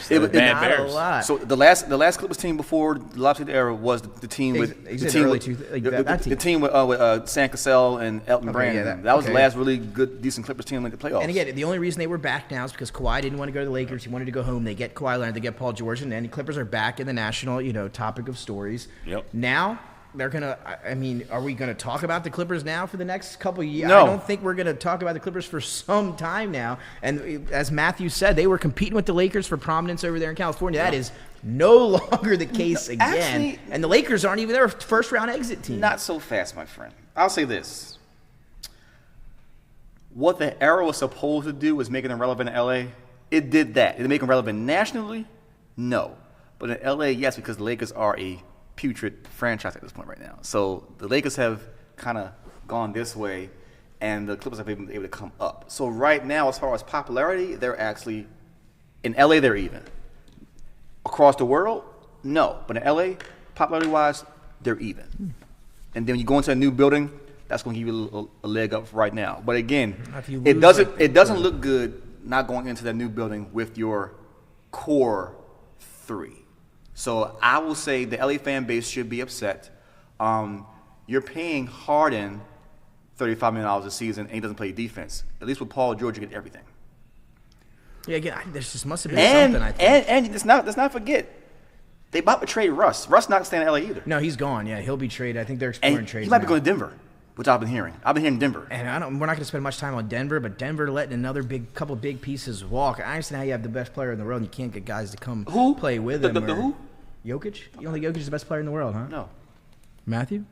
It was bad Not Bears. a lot. So the last Clippers team before the Lob City era was the team with the team with Sam Cassell and Elton Brandon. That was the last really good, decent Clippers team in the playoffs. And again, the only reason they were back now is because Kawhi didn't want to go to the Lakers. He wanted to go home. They get Kawhi Leonard. They get Paul George, and the Clippers are back in the national, topic of stories. Yep. Now they're gonna. I mean, are we gonna talk about the Clippers now for the next couple of years? No. I don't think we're gonna talk about the Clippers for some time now. And as Matthew said, they were competing with the Lakers for prominence over there in California. That is no longer the case again. Actually, and the Lakers aren't even their first round exit team. Not so fast, my friend. I'll say this. What the era was supposed to do was make them relevant in LA. It did that. Did it make them relevant nationally? No. But in LA, yes, because the Lakers are a putrid franchise at this point right now. So the Lakers have kind of gone this way, and the Clippers have been able to come up. So right now, as far as popularity, they're actually, in LA, they're even. Across the world, no. But in LA, popularity-wise, they're even. And then when you go into a new building, that's going to give you a leg up right now. But again, it doesn't look good not going into that new building with your core three. So I will say the LA fan base should be upset. You're paying Harden $35 million a season, and he doesn't play defense. At least with Paul George, you get everything. Yeah, again, there just must have been something. I think. And let's not forget, they about to trade Russ. Russ not staying in LA either. No, he's gone. Yeah, he'll be traded. I think they're exploring trades. He might be going to Denver, which I've been hearing. I've been hearing Denver. And we're not going to spend much time on Denver, but Denver letting another couple big pieces walk. I understand how you have the best player in the world and you can't get guys to come play with him. The who? Jokic? You don't think Jokic is the best player in the world, huh? No. Matthew?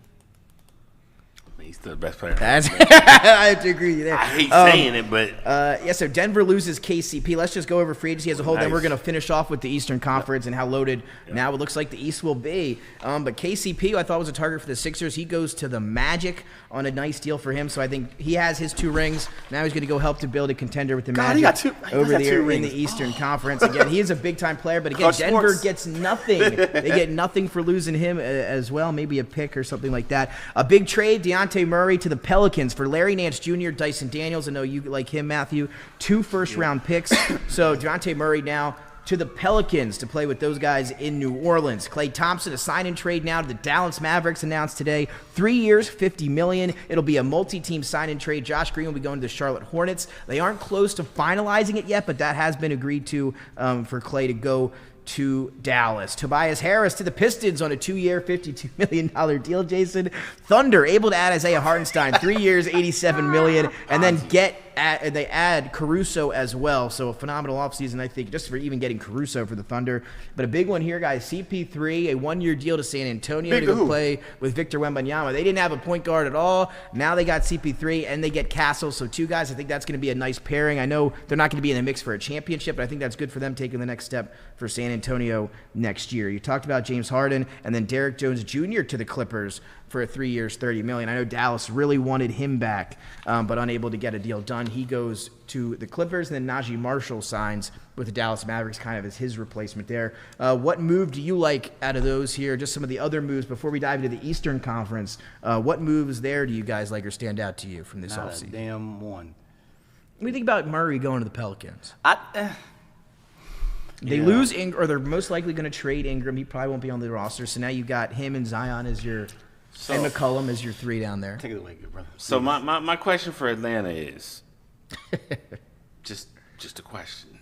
I He's still the best player. I have to agree with you there. I hate saying it, but so Denver loses KCP. Let's just go over free agency as a whole. Then we're going to finish off with the Eastern Conference and how loaded now it looks like the East will be. But KCP, who I thought was a target for the Sixers, he goes to the Magic on a nice deal for him. So I think he has his 2 rings. Now he's going to go help to build a contender with the Magic over there in the Eastern Conference. Again, he is a big-time player, but again, Denver gets nothing. They get nothing for losing him as well, maybe a pick or something like that. A big trade, Dejounte Murray to the Pelicans for Larry Nance Jr., Dyson Daniels. I know you like him, Matthew. 2 first-round picks. So Dejounte Murray now to the Pelicans to play with those guys in New Orleans. Klay Thompson, a sign-and trade now to the Dallas Mavericks announced today. 3 years, $50 million. It'll be a multi-team sign-and trade. Josh Green will be going to the Charlotte Hornets. They aren't close to finalizing it yet, but that has been agreed to for Klay to go to Dallas. Tobias Harris to the Pistons on a 2-year, $52 million deal, Jason. Thunder able to add Isaiah Hartenstein, 3 years, $87 million, and then they add Caruso as well. So a phenomenal offseason, I think, just for even getting Caruso for the Thunder. But a big one here, guys, CP3, a 1-year deal to San Antonio to go play with Victor Wembanyama. They didn't have a point guard at all. Now they got CP3 and they get Castle. So 2 guys, I think that's going to be a nice pairing. I know they're not going to be in the mix for a championship, but I think that's good for them taking the next step for San Antonio next year. You talked about James Harden and then Derrick Jones Jr. to the Clippers for 3 years, $30 million. I know Dallas really wanted him back, but unable to get a deal done. He goes to the Clippers, and then Najee Marshall signs with the Dallas Mavericks kind of as his replacement there. What move do you like out of those here? Just some of the other moves before we dive into the Eastern Conference. What moves there do you guys like or stand out to you from this offseason? Not a damn one. What do you think about Murray going to the Pelicans? They lose Ingram, or they're most likely going to trade Ingram. He probably won't be on the roster. So now you've got him and Zion as your and McCollum as your 3 down there. Take it away, good brother. So my question for Atlanta is just a question.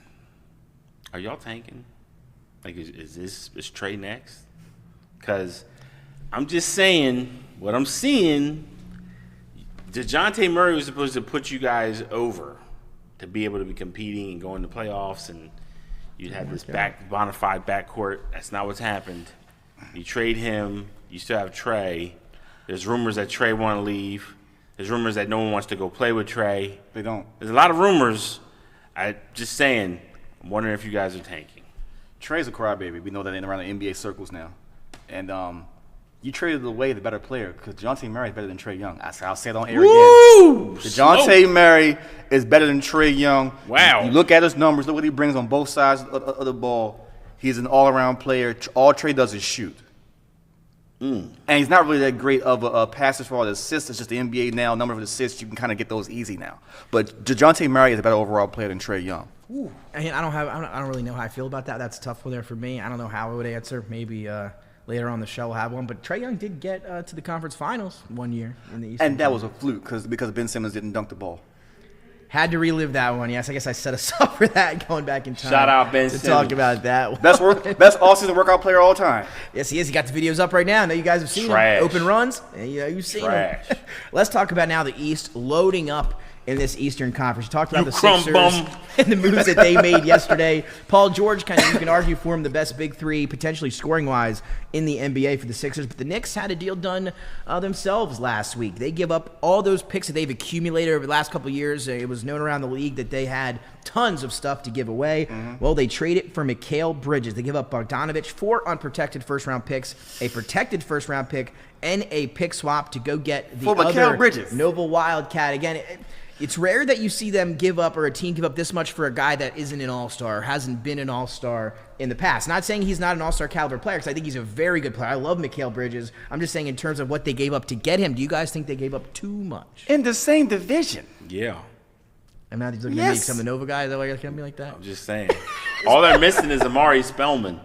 Are y'all tanking? Like, is Trey next? Because I'm just saying what I'm seeing. DeJounte Murray was supposed to put you guys over to be able to be competing and going to playoffs, and you'd have this bona fide backcourt. That's not what's happened. You trade him. You still have Trey. There's rumors that Trey want to leave. There's rumors that no one wants to go play with Trey. They don't. There's a lot of rumors. I'm just saying, I'm wondering if you guys are tanking. Trey's a crybaby. We know that in around the NBA circles now. And you traded away the better player because DeJounte Murray is better than Trey Young. I'll say it on air again. DeJounte Murray is better than Trey Young. Wow. You look at his numbers. Look what he brings on both sides of the ball. He's an all-around player. All Trey does is shoot. And he's not really that great of a passer for all the assists. It's just the NBA now. Number of assists, you can kind of get those easy now. But DeJounte Murray is a better overall player than Trey Young. Ooh. I don't really know how I feel about that. That's a tough one there for me. I don't know how I would answer. Maybe later on the show we'll have one. But Trey Young did get to the conference finals 1 year in the East. And that was a fluke because Ben Simmons didn't dunk the ball. Had to relive that one. Yes, I guess I set us up for that going back in time. Shout out Ben to Simmons. talk about that one. Best all-season workout player all time. Yes, he is. He got the videos up right now. I know you guys have seen them. Open runs. You've seen them. Let's talk about now the East loading up in this Eastern Conference. You talked about the Sixers and the moves that they made yesterday. Paul George, kind of, you can argue for him the best big 3, potentially scoring-wise, in the NBA for the Sixers. But the Knicks had a deal done themselves last week. They give up all those picks that they've accumulated over the last couple of years. It was known around the league that they had tons of stuff to give away. Well, they trade it for Mikal Bridges. They give up Bogdanovich, 4 unprotected first-round picks, a protected first-round pick, and a pick swap to go get the other Nova Wildcat. Again, it's rare that you see them give up, or a team give up this much for a guy that isn't an all-star, hasn't been an all-star in the past. Not saying he's not an all-star caliber player, because I think he's a very good player. I love Mikal Bridges. I'm just saying in terms of what they gave up to get him, do you guys think they gave up too much? In the same division. Yeah. I'm not looking to make some of the Nova guys. Is that why you're looking at me like that? I'm just saying. All they're missing is Amari Spellman.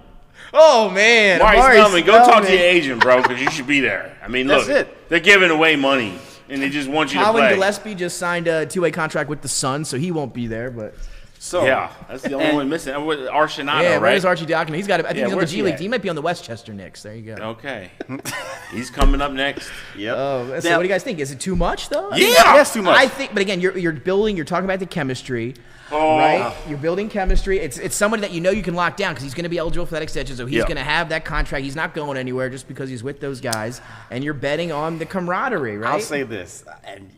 Oh, man. Amari Spellman, go talk to your agent, bro, because you should be there. I mean, look, they're giving away money. And they just want you to play. Gillespie just signed a 2-way contract with the Suns, so he won't be there. But So yeah, that's the only one missing. Arshinato, Yeah, right? where's Archie Diacono? He's got. I think Yeah, he's on the where's G he League. at? He might be on the Westchester Knicks. There you go. Okay. He's coming up next. Yep. Oh, so Now- what do you guys think? Is it too much though? Yeah! That's too much. I think, but again, you're building. You're talking about the chemistry, Oh. right? You're building chemistry. It's somebody that you know you can lock down because he's going to be eligible for that extension. So he's Yeah. going to have that contract. He's not going anywhere just because he's with those guys. And you're betting on the camaraderie, right? I'll say this, and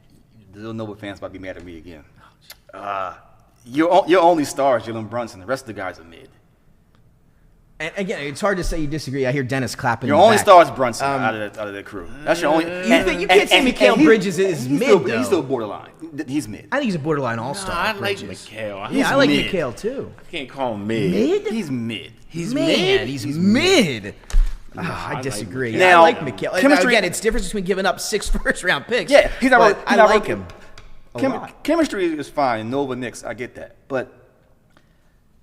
the Nova fans might be mad at me again. Your only star is Jalen Brunson. The rest of the guys are mid. And again, it's hard to say you disagree. I hear Dennis clapping. Your in the only back. star is Brunson out of the crew. That's your only. You can't say Mikal Bridges is mid, though. He's still borderline. He's mid. I think he's a borderline all-star. I like Bridges. Mikal. Yeah, I like mid. Mikal too. I can't call him mid. Mid? He's mid. He's mid? mid. He's mid. I I disagree. like Now, I like Mikal. chemistry- Again, it's difference between giving up 6 first-round picks. Yeah, he's not. but He's I not like rookie. him. A lot. Chemistry is fine. Nova Knicks, I get that, but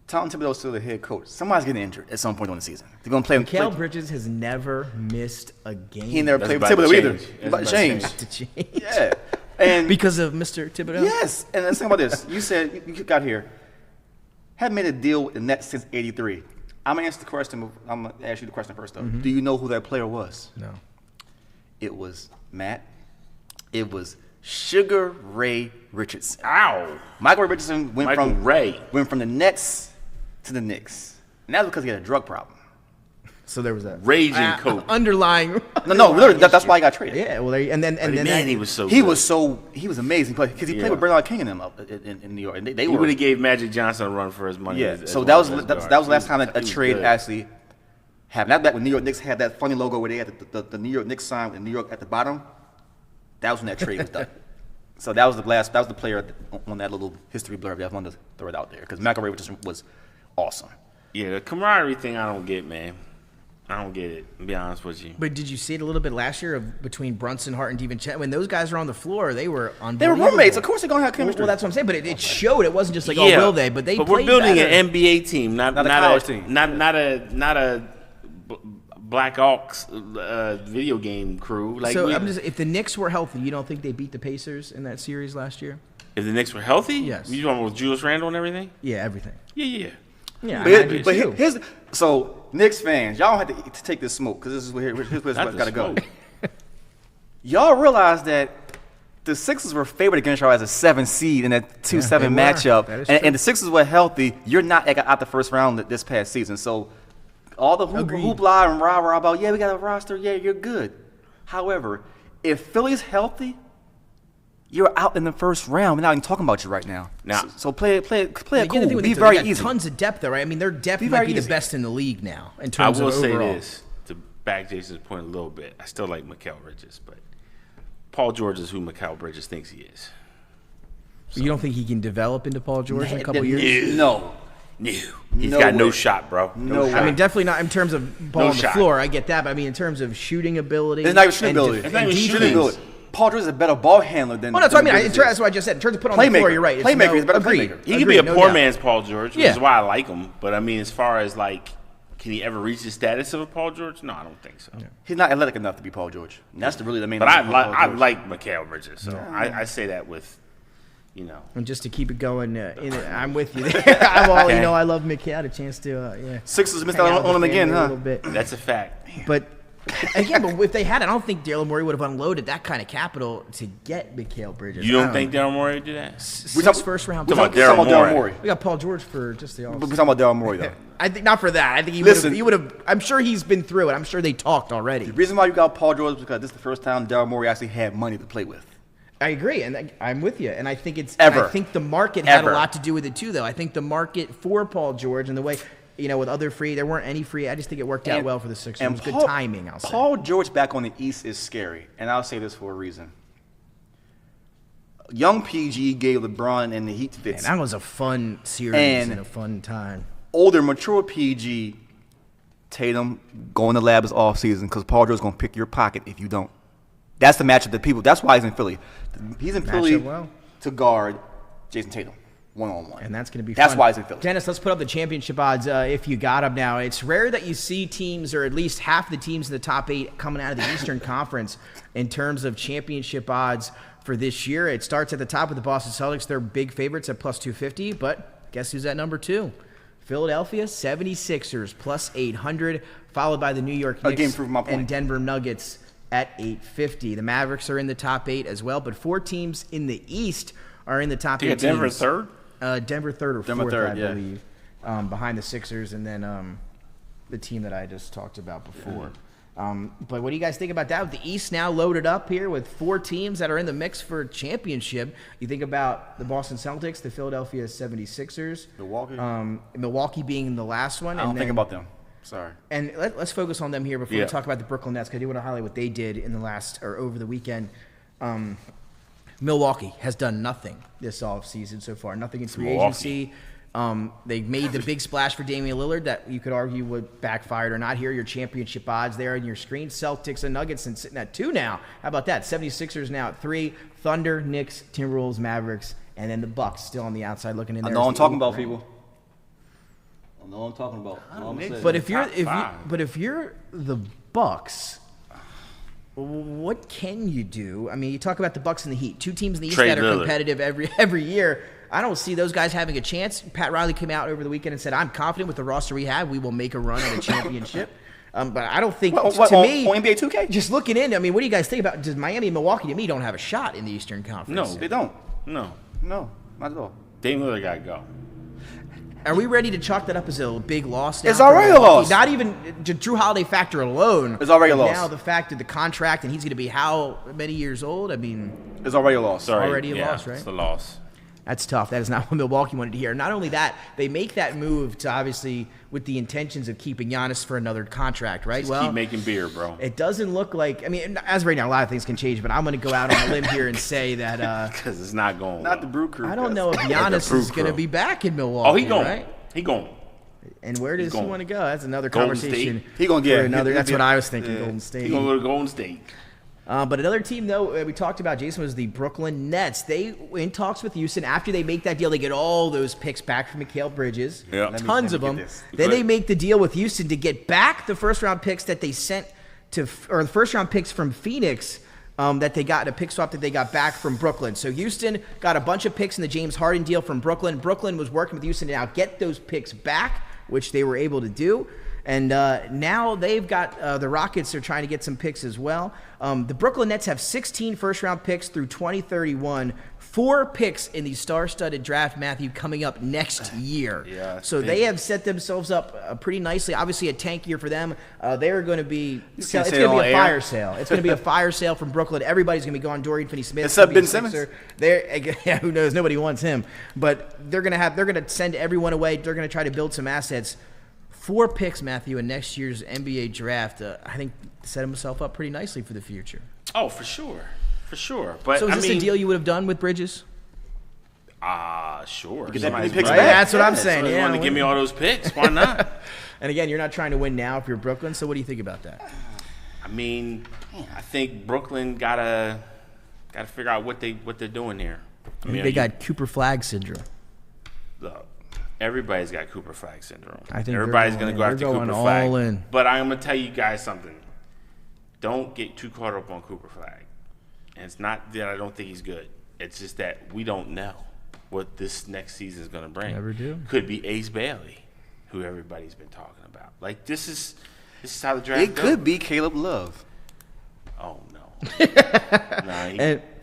Tom Thibodeau's still the head coach. Somebody's getting injured at some point during the season. They're gonna play him. Mikal Bridges has never missed a game. He never That's played with about to Thibodeau either. change. He's That's about to about to change. change. to change. Yeah, and Because of Mr. Thibodeau? yes, and let's think about this. You said you got here. Haven't made a deal with the Nets since '83. I'm gonna answer the question. I'm gonna ask you the question first, though. Do you know who that player was? No. It was Matt. It was Sugar Ray Richardson. Ow. Michael Ray Richardson went Michael Ray. from the Nets to the Knicks, and that's because he had a drug problem. So there was a Raging coach. underlying. No, literally, that's why he got traded. Yeah, well, and then Man, that, he was so He good. was amazing because he Yeah. played with Bernard King and them up in New York, and they He were would have gave Magic Johnson a run for his money. yeah. as So one that of was his that guards. was the last time He that a was trade good. actually happened. That back when New York Knicks had that funny logo where they had the New York Knicks sign with New York at the bottom. That was when that trade was done. So that was the player on that little history blurb that I wanted to throw it out there because Michael Ray Richardson was awesome. Yeah, the camaraderie thing I don't get, man. I don't get it, to be honest with you. But did you see it a little bit last year between Brunson, Hart, and DiVincenzo? When those guys were on the floor, they were They were unbelievable. roommates. Of course, they're gonna have chemistry. Well, that's what I'm saying. But it showed. It wasn't just like, oh, will they? But they. But we're played building better. an NBA team, not a college team. not a Black Hawks video game crew. Like, So if the Knicks were healthy, you don't think they beat the Pacers in that series last year? if the Knicks were healthy, Yes. You talking about Julius Randle and everything? Yeah, everything. Yeah. Yeah, But here's so Knicks fans, y'all don't have to take this smoke because this is here's where Not it's the got to go. smoke. Y'all realize that the Sixers were favored against y'all as a 7 seed in that 2-7 they were. matchup, That is true. and the Sixers were healthy. You're not out the first round this past season, so all the Agreed. hoopla and rah about we got a roster, you're good. However, if Philly's healthy, you're out in the first round. We're not even talking about you right now. Now- So play it Again, the cool. thing with Be the- very they got easy. Tons of depth, though, right? I mean, their depth Be might very be the easy. best in the league now in I terms will of say overall. this to back Jason's point a little bit. I still like Mikal Bridges, but Paul George is who Mikal Bridges thinks he is. You don't think he can develop into Paul George in a couple years? No. No, he's No got no way. shot, bro. No way. I mean, definitely not in terms of ball No on the shot. floor. I get that, but I mean, in terms of shooting ability, It's not even shooting and ability. def- It's not and even defense. shooting Shooting ability. Paul George is a better ball handler than. Well, that's what I mean. than Bridges That's is. what I just said. In terms of put on the floor, Playmaker. you're right. It's Playmaker. He's a better agreed. playmaker. He could be a Agreed, no poor doubt. man's Paul George, which Yeah. is why I like him. But I mean, as far as like, can he ever reach the status of a Paul George? No, I don't think so. He's not athletic enough to be Paul George. And that's really the main. But thing I with like Paul I George. like Mikal Bridges, so I say that with, you know. And just to keep it going, I'm with you there. I'm all, Okay. I love Mick. Had a chance to, Sixers missed hang out out with on him the again, family a huh? little bit. That's a fact. But again, but if they had, I don't think Daryl Morey would have unloaded that kind of capital to get Mikal Bridges. You I don't think Daryl Morey would do that? We 6 talk- first round we picks. talk- We're talking about Daryl Morey. We got Paul George for just the all. We're talking about Daryl Morey, though. I think not for that. I think Listen. he would have. I'm sure he's been through it. I'm sure they talked already. The reason why you got Paul George is because this is the first time Daryl Morey actually had money to play with. I agree, and I'm with you. And I think it's. Ever. I think the market had Ever. a lot to do with it too, though. I think the market for Paul George and the way, with other free, there weren't any free. I just think it worked out well for the Sixers. It was good timing. I'll say. Paul George back on the East is scary, and I'll say this for a reason. Young PG gave LeBron and the Heat Man, fits. that was a fun series And- and a fun time. Older, mature PG, Tatum, go in the lab this offseason because Paul George's going to pick your pocket if you don't. That's the matchup that people – that's why he's in Philly. He's in Philly up well. to guard Jason Tatum one-on-one. And that's going to be That's fun. why he's in Philly. Dennis, let's put up the championship odds if you got them now. It's rare that you see teams, or at least half the teams in the top 8 coming out of the Eastern Conference in terms of championship odds for this year. It starts at the top with the Boston Celtics. They're big favorites at plus 250, but Guess who's at number 2? Philadelphia 76ers plus 800, followed by the New York Knicks and Denver Nuggets at 850. The Mavericks are in the top 8 as well, but 4 teams in the East are in the top 8 teams. Denver third? Denver third or fourth, I believe, behind the Sixers and then the team that I just talked about before. But what do you guys think about that? With the East now loaded up here with 4 teams that are in the mix for a championship. You think about the Boston Celtics, the Philadelphia 76ers. Milwaukee being the last one. I don't think about them. Sorry. And let's focus on them here before we talk about the Brooklyn Nets, because I do want to highlight what they did in the last or over the weekend. Milwaukee has done nothing this offseason so far. Nothing in free agency. They made the big splash for Damian Lillard that you could argue would backfired or not. Here are your championship odds there on your screen. Celtics and Nuggets and sitting at 2 now. How about that? 76ers now at 3. Thunder, Knicks, Timberwolves, Mavericks, and then the Bucks still on the outside looking in there. I know what I'm talking about, people. I know what I'm talking about. But if you're the Bucks, what can you do? I mean, you talk about the Bucks and the Heat, 2 teams in the East that are competitive every year. I don't see those guys having a chance. Pat Riley came out over the weekend and said, I'm confident with the roster we have, we will make a run at a championship. But I don't think, to me, NBA 2K? Just looking in, I mean, what do you guys think about, does Miami and Milwaukee, to me, don't have a shot in the Eastern Conference? No, they don't. No, not at all. Damian Lillard got to go. Are we ready to chalk that up as a big loss now? It's already a loss. Not even the Drew Holiday factor alone. It's already a loss. Now the fact of the contract, and he's going to be how many years old? I mean, it's already a loss. Already a loss, right? It's a loss. That's tough. That is not what Milwaukee wanted to hear. Not only that, they make that move to obviously with the intentions of keeping Giannis for another contract, right? Just keep making beer, bro. It doesn't look like, I mean, as of right now, a lot of things can change, but I'm going to go out on a limb here and say that. Because it's not going Not the Brew Crew. I don't know if Giannis is going to be back in Milwaukee. Oh, he going. Right? He going. And where does he want to go? That's another Golden conversation. State. He going to get another. That's what I was thinking. Golden State. He going to go to Golden State. But another team, though, we talked about, Jason, was the Brooklyn Nets. They, in talks with Houston, after they make that deal, they get all those picks back from Mikal Bridges, tons of them. Then they make the deal with Houston to get back the first-round picks that they sent to, or the first-round picks from Phoenix that they got, a pick swap that they got back from Brooklyn. So Houston got a bunch of picks in the James Harden deal from Brooklyn. Brooklyn was working with Houston to now get those picks back, which they were able to do. And now they've got the Rockets are trying to get some picks as well. The Brooklyn Nets have 16 first-round picks through 2031. 4 picks in the star-studded draft, Matthew, coming up next year. So they have set themselves up pretty nicely. Obviously, a tank year for them. They're going to be – it's going to be a fire sale. It's going to be a fire sale from Brooklyn. Everybody's going to be gone. Dorian Finney-Smith. Except Ben Simmons. Who knows? Nobody wants him. But they're going to send everyone away. They're going to try to build some assets. 4 picks, Matthew, in next year's NBA draft, I think set himself up pretty nicely for the future. Oh, for sure. For sure. But so is this a deal you would have done with Bridges? Sure. Get that picks back. That's what I'm saying. Yeah, wanted to give me all those picks. Why not? And again, you're not trying to win now if you're Brooklyn, so what do you think about that? I mean, I think Brooklyn gotta figure out what they're doing here. I mean, they got Cooper Flag syndrome. Look, everybody's got Cooper Flag syndrome. I think everybody's going to go after Cooper Flag. In. But I'm going to tell you guys something. Don't get too caught up on Cooper Flag. And it's not that I don't think he's good. It's just that we don't know what this next season is going to bring. Never do. Could be Ace Bailey, who everybody's been talking about. Like, this is how the draft goes. It could be Caleb Love. Oh, no.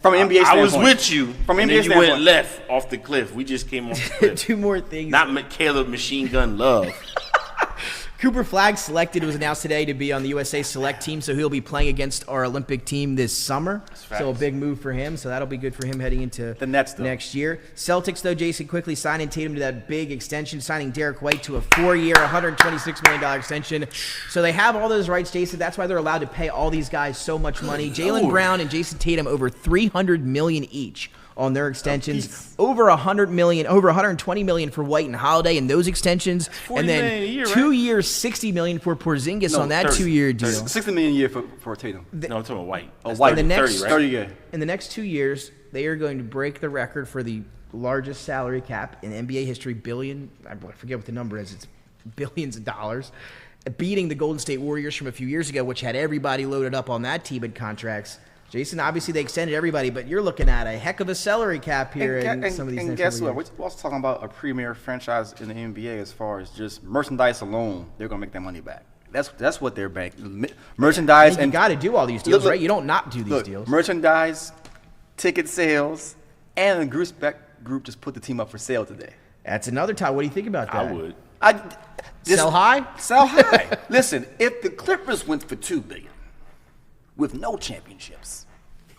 From an NBA standpoint. I was with you. From an NBA NBA you went left off the cliff. We just came off the cliff. 2 more things. Not Caleb Machine Gun Love. Cooper Flag selected, it was announced today, to be on the USA Select team, so he'll be playing against our Olympic team this summer. So a big move for him, so that'll be good for him heading into the Nets next year. Celtics, though, Jason, quickly signing Tatum to that big extension, signing Derek White to a 4-year, $126 million extension. So they have all those rights, Jason. That's why they're allowed to pay all these guys so much money. Jaylen Brown and Jason Tatum over $300 million each on their extensions, over $100 million, over $120 million for White and Holiday in those extensions, and then year, 2 years, $60 million for Porzingis on that 2-year deal. $60 million a year for Tatum. No, I'm talking about White. White. In the next 30, yeah. In the next 2 years, they are going to break the record for the largest salary cap in NBA history. I forget what the number is. It's billions of dollars, beating the Golden State Warriors from a few years ago, which had everybody loaded up on that team at contracts. Jason, obviously they extended everybody, but you're looking at a heck of a salary cap here in some of these and guess what? We're also talking about a premier franchise in the NBA as far as just merchandise alone. They're going to make that money back. That's what they're banking. Merchandise. And you got to do all these deals, right? You don't not do these deals. Merchandise, ticket sales, and the group just put the team up for sale today. That's another time. What do you think about that? I would. Sell high? Sell high. Listen, if the Clippers went for $2 billion with no championships,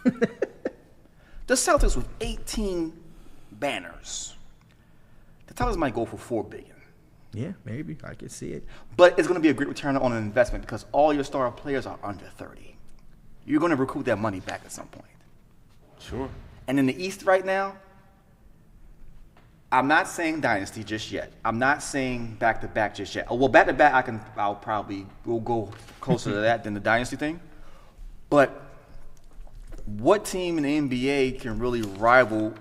the Celtics with 18 banners, the Celtics might go for $4 billion. Yeah, maybe. I could see it. But it's going to be a great return on an investment because all your star players are under 30. You're going to recoup that money back at some point. Sure. And in the East right now, I'm not saying dynasty just yet. I'm not saying back-to-back just yet. Well, back-to-back, we'll go closer to that than the dynasty thing. But what team in the NBA can really rival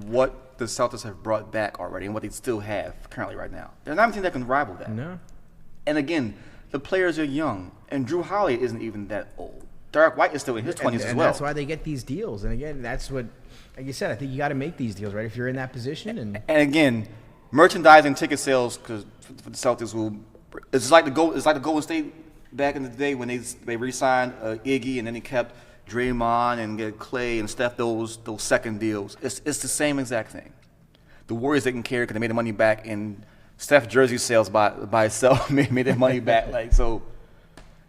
what the Celtics have brought back already and what they still have currently right now? There's not a team that can rival that. No. And again, the players are young, and Drew Holiday isn't even that old. Derek White is still in his 20s as well. And that's why they get these deals. And again, that's what, like you said, I think you got to make these deals, right? If you're in that position. And again, merchandising, ticket sales, because for the Celtics it's like the Golden State back in the day when they re-signed Iggy, and then he kept Draymond and get Clay and Steph those second deals. It's the same exact thing. The Warriors didn't care because they made the money back, and Steph jersey sales by itself made their money back. So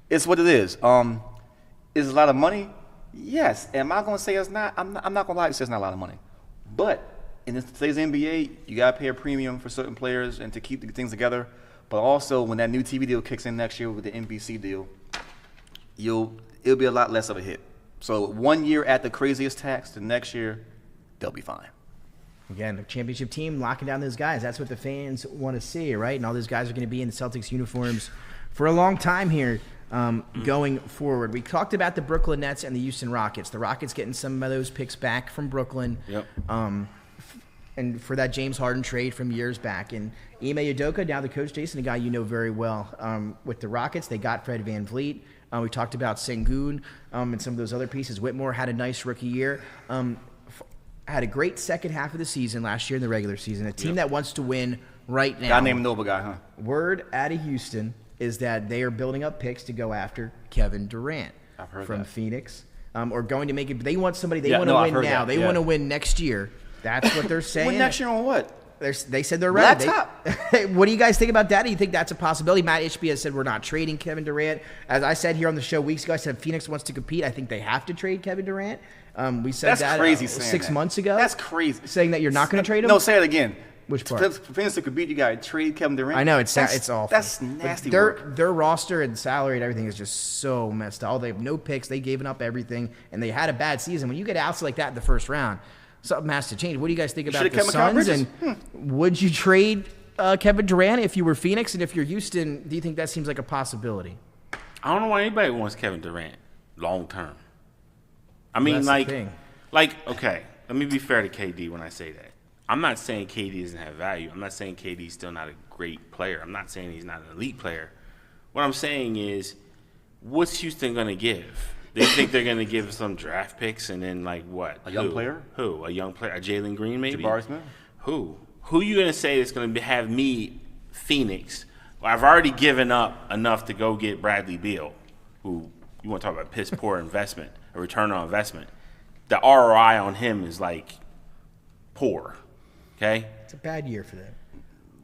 it's what it is. Is it a lot of money? Yes. Am I going to say it's not? I'm not going to lie and say it's not a lot of money. But in today's NBA, you got to pay a premium for certain players and to keep the things together. But also, when that new TV deal kicks in next year with the NBC deal, it'll be a lot less of a hit. So 1 year at the craziest tax, the next year, they'll be fine. Again, a championship team locking down those guys. That's what the fans want to see, right? And all those guys are going to be in the Celtics uniforms for a long time here. Going forward, we talked about the Brooklyn Nets and the Houston Rockets. The Rockets getting some of those picks back from Brooklyn, and for that James Harden trade from years back. And Ime Udoka, now the coach, Jason, a guy you know very well. With the Rockets, they got Fred VanVleet. We talked about Sengun and some of those other pieces. Whitmore had a nice rookie year. Had a great second half of the season last year in the regular season. A team that wants to win right now. Guy named Nova guy, huh? Word out of Houston is that they are building up picks to go after Kevin Durant from Phoenix, or going to make it. They want somebody. They want to win now. They want to win next year. That's what they're saying. Win next year on what? They said they're ready. Laptop. What do you guys think about that? Do you think that's a possibility? Matt Ishbia has said we're not trading Kevin Durant. As I said here on the show weeks ago, I said Phoenix wants to compete. I think they have to trade Kevin Durant. We said that's that crazy 6 months ago. That's crazy. Saying that you're not going to trade him? No, say it again. Which part? For Phoenix to compete, you got to trade Kevin Durant. I know, it's awful. That's nasty work. Their roster and salary and everything is just so messed up. They have no picks. They've given up everything, and they had a bad season. When you get outs like that in the first round, something has to change. What do you guys think about the Suns? And would you trade Kevin Durant if you were Phoenix? And if you're Houston, do you think that seems like a possibility? I don't know why anybody wants Kevin Durant long term. I mean, okay, let me be fair to KD when I say that. I'm not saying KD doesn't have value. I'm not saying KD's still not a great player. I'm not saying he's not an elite player. What I'm saying is, what's Houston going to give? They think they're going to give some draft picks and then, like, what? A young player? Who? A young player? A Jalen Green, maybe? Jabari Smith? Who? Who are you going to say that's going to have me, Phoenix? Well, I've already given up enough to go get Bradley Beal, who you want to talk about piss-poor investment, a return on investment. The ROI on him is, like, poor. Okay? It's a bad year for them.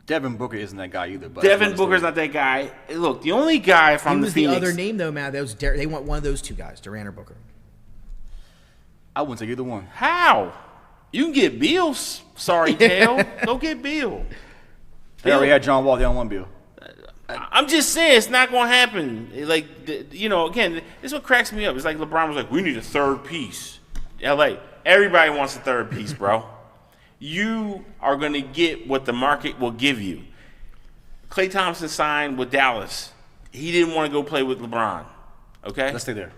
Devin Booker isn't that guy either. But Devin Booker's not that guy. Look, the only guy from the Phoenix. The other name, though, Matt. They want one of those two guys, Durant or Booker. I wouldn't take either one. How? You can get Beal. Sorry, Tail. Go get Beal. They already had John Wall. They don't want Beal. I'm just saying it's not going to happen. Like, again, this is what cracks me up. It's like LeBron was like, we need a third piece. LA, everybody wants a third piece, bro. You are going to get what the market will give you. Klay Thompson signed with Dallas. He didn't want to go play with LeBron. Okay? Let's stay there.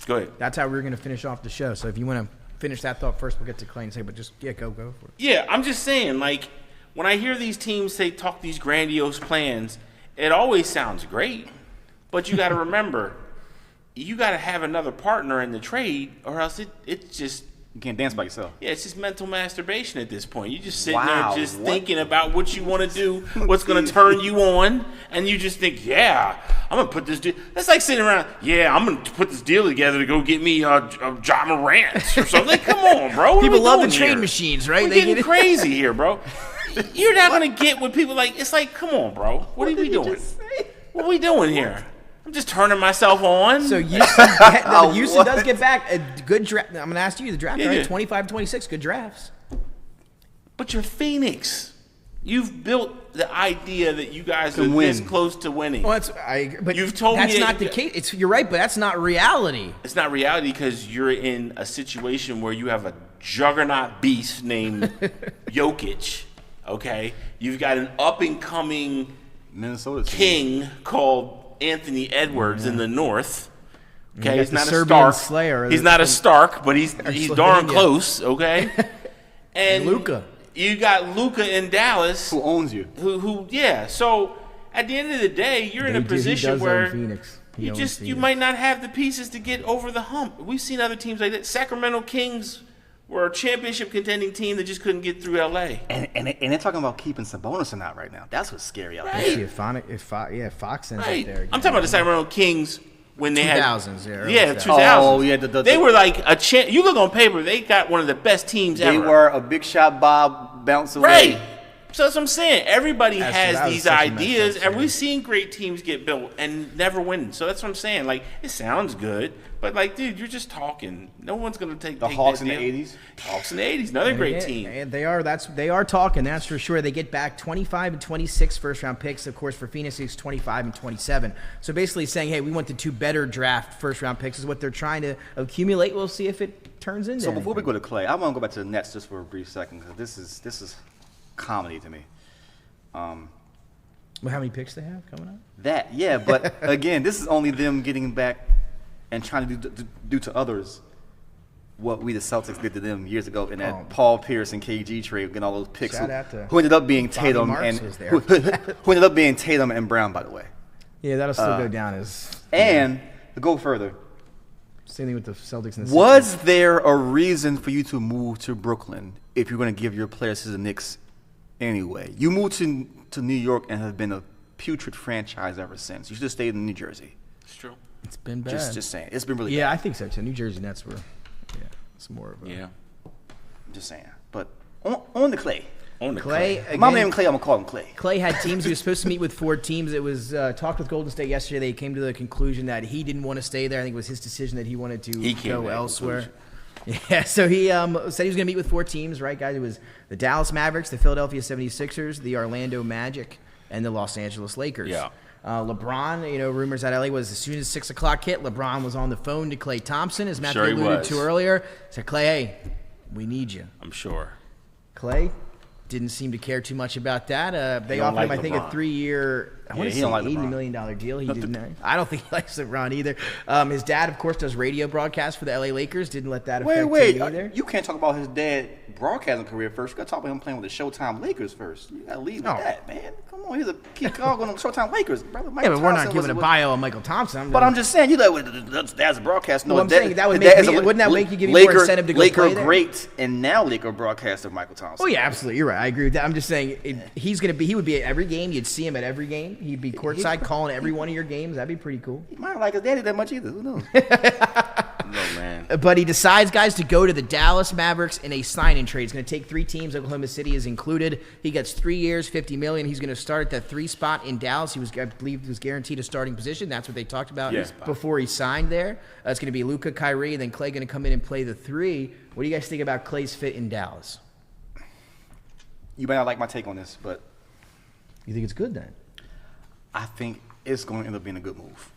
Go ahead. That's how we're going to finish off the show. So if you want to finish that thought first, we'll get to Klay and say, but just, go for it. Yeah, I'm just saying, like, when I hear these teams talk these grandiose plans, it always sounds great. But you got to remember, you got to have another partner in the trade, or else it's just. You can't dance by yourself. Yeah, it's just mental masturbation at this point. You're just sitting there just thinking about what you want to do, what's going to turn you on, and you just think, yeah, I'm going to put this deal. That's like sitting around, yeah, I'm going to put this deal together to go get me a Ja Morant or something. Like, come on, bro. People love the trade machines, right? We're getting crazy here, bro. You're not going to get what people like. It's like, come on, bro. What are we doing? What are we doing here? I'm just turning myself on. So Houston does get back a good draft. I'm going to ask you the draft, right? 25-26, good drafts. But you're Phoenix. You've built the idea that you guys are this close to winning. Well, but you've told me that's not the case. You're right, but that's not reality. It's not reality because you're in a situation where you have a juggernaut beast named Jokic. Okay, you've got an up-and-coming Minnesota king called Anthony Edwards in the North. Okay, he's not a Serbian Stark. Slayer. He's not a Stark, but he's darn close. Okay, and Luka. You got Luka in Dallas, who owns you. Who? Yeah. So at the end of the day, you're in a position where you might not have the pieces to get over the hump. We've seen other teams like that. Sacramento Kings were a championship contending team that just couldn't get through LA. And they're talking about keeping Sabonis or not right now. That's what's scary out there. If Fox ends up there. I'm talking about the Sacramento Kings when they 2000s, had 2000s. Oh yeah, they were like a you look on paper, they got one of the best teams ever. They were a big shot Bob bounce away. Right. So that's what I'm saying. Everybody has these ideas, and we've seen great teams get built and never win. So that's what I'm saying. Like, it sounds good, but like, dude, you're just talking. No one's gonna take the Hawks in the '80s. Hawks in the '80s, another great team. And they are talking. That's for sure. They get back 25 and 26 first-round picks. Of course, for Phoenix, it's 25 and 27. So basically saying, hey, we want the two better draft first-round picks is what they're trying to accumulate. We'll see if it turns into. So before we go to Clay, I want to go back to the Nets just for a brief second because this is comedy to me. Well, how many picks they have coming up? But again, this is only them getting back and trying to do to others what we the Celtics did to them years ago in that Paul Pierce and KG trade, getting all those picks. Who ended up being Tatum and who ended up being Tatum and Brown, by the way. Yeah, that'll still go down as. And to go further, same thing with the Celtics. And the was there a reason for you to move to Brooklyn if you're going to give your players to the Knicks? Anyway, you moved to New York and have been a putrid franchise ever since. You should have stayed in New Jersey. It's true. It's been bad. Just saying. It's been really bad. Yeah, I think so too. New Jersey Nets were, it's more of a. Yeah. Just saying. But on the Clay. On the Clay. Again, my name Clay, I'm going to call him Clay. Clay had teams. He was supposed to meet with 4 teams. It was talked with Golden State yesterday. They came to the conclusion that he didn't want to stay there. I think it was his decision that he wanted to go elsewhere. Yeah, so he said he was going to meet with 4 teams, right, guys? It was the Dallas Mavericks, the Philadelphia 76ers, the Orlando Magic, and the Los Angeles Lakers. Yeah. LeBron, rumors out of LA was as soon as 6 o'clock hit, LeBron was on the phone to Klay Thompson, as Matthew alluded to earlier. Said, Klay, hey, we need you. I'm sure. Klay didn't seem to care too much about that. They offered him, I think, a 3-year, I want to say $80 million deal. He didn't. I don't think he likes LeBron either. His dad, of course, does radio broadcasts for the LA Lakers. Didn't let that affect him either. You can't talk about his dad broadcasting career first. You got to talk about him playing with the Showtime Lakers first. You got to lead with that, man. Come on, he's a key cog on the Showtime Lakers, brother. Yeah, but we're not giving a bio on Michael Thompson. But I'm just saying, that's a broadcast. No, I'm saying that would wouldn't that make you give you more incentive to go Laker play there? Great and now Laker broadcaster Michael Thompson. Oh yeah, absolutely. You're right. I agree with that. I'm just saying he would be at every game. You'd see him at every game. He'd be courtside calling every one of your games. That'd be pretty cool. He might not like his daddy that much either. Who knows? No, man. But he decides, guys, to go to the Dallas Mavericks in a sign-in trade. It's going to take 3 teams. Oklahoma City is included. He gets 3 years, $50 million. He's going to start at that 3 spot in Dallas. I believe, was guaranteed a starting position. That's what they talked about before he signed there. It's going to be Luka, Kyrie, and then Klay going to come in and play the 3. What do you guys think about Klay's fit in Dallas? You might not like my take on this, but you think it's good then? I think it's going to end up being a good move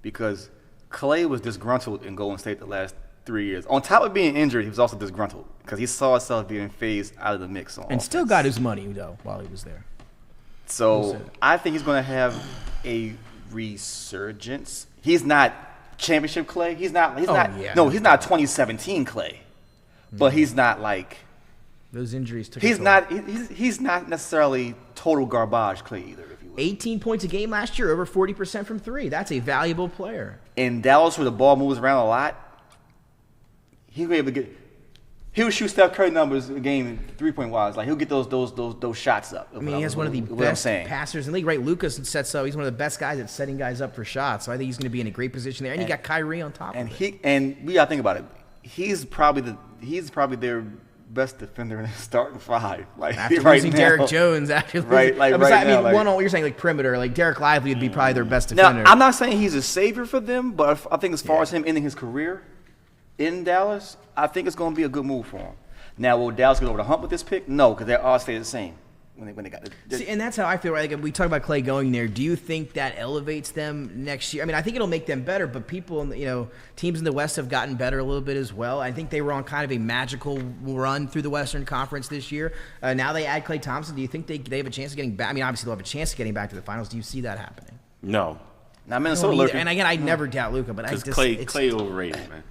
because Klay was disgruntled in Golden State the last 3 years. On top of being injured, he was also disgruntled because he saw himself being phased out of the mix. And still got his money, though, while he was there. So I think he's going to have a resurgence. He's not championship Klay. He's not 2017 Klay. But he's not like those injuries took. He's not necessarily total garbage Klay either. 18 points a game last year, over 40% from 3. That's a valuable player. in Dallas where the ball moves around a lot, he'll be able to get. He'll shoot Steph Curry numbers a game in 3-point wise. Like he'll get those shots up. I mean, he has one of the best passers in the league, right? Lucas sets up. He's one of the best guys at setting guys up for shots. So I think he's going to be in a great position there. And you got Kyrie on top. And we got to think about it. He's probably their best defender in the starting five. Like after right losing now. Derrick Jones, after right, like right right now, now, like, one on what you're saying, like perimeter, like Derek Lively would be probably their best defender. Now, I'm not saying he's a savior for them, but I think as far as him ending his career in Dallas, I think it's going to be a good move for him. Now, will Dallas get over the hump with this pick? No, because they all stay the same when they got it. See, and that's how I feel. Right? Like we talk about Clay going there. Do you think that elevates them next year? I mean, I think it'll make them better. But people, teams in the West have gotten better a little bit as well. I think they were on kind of a magical run through the Western Conference this year. Now they add Clay Thompson. Do you think they have a chance of getting back? I mean, obviously they'll have a chance of getting back to the finals. Do you see that happening? No. Now Minnesota. And again, I never doubt Luka, but Clay overrated, man.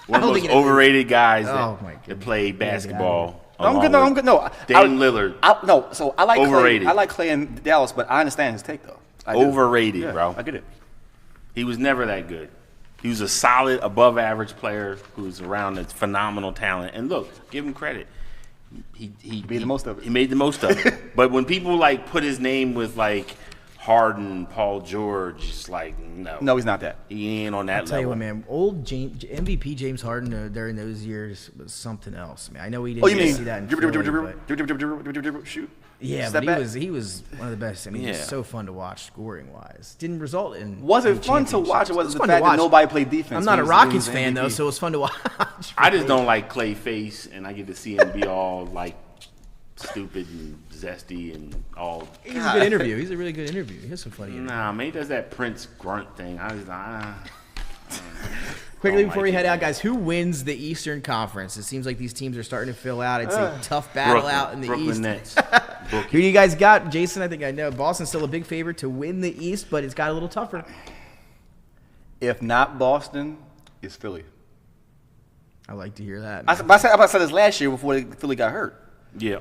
One of those overrated guys that played basketball. I'm good. No, Dame Lillard. I like overrated. Clay. I like Clay in Dallas, but I understand his take though. Overrated, bro. I get it. He was never that good. He was a solid, above-average player who's around a phenomenal talent. And look, give him credit. He made the most of it. He made the most of it. But when people put his name with Harden, Paul George, it's no, he's not that. He ain't on that level. I'll tell you what, man. Old MVP James Harden during those years was something else. Man, I know he didn't see that in Philly, shoot. Yeah, but he was one of the best. I mean, he was so fun to watch scoring wise. Didn't result in. Was it fun to watch? Or was it the fact that nobody played defense? I'm not a Rockets fan though, so it was fun to watch. I just don't like Clay face, and I get to see him be all stupid and zesty and all. He's a good interview. He's a really good interview. He has some funny interviews. Nah, man, he does that Prince grunt thing. Quickly before we head out, guys, who wins the Eastern Conference? It seems like these teams are starting to fill out. It's a tough battle out in the East. Nets. Who do you guys got? Jason, I think I know. Boston's still a big favorite to win the East, but it's got a little tougher. If not Boston, it's Philly. I like to hear that. I said this last year before Philly got hurt. Yeah.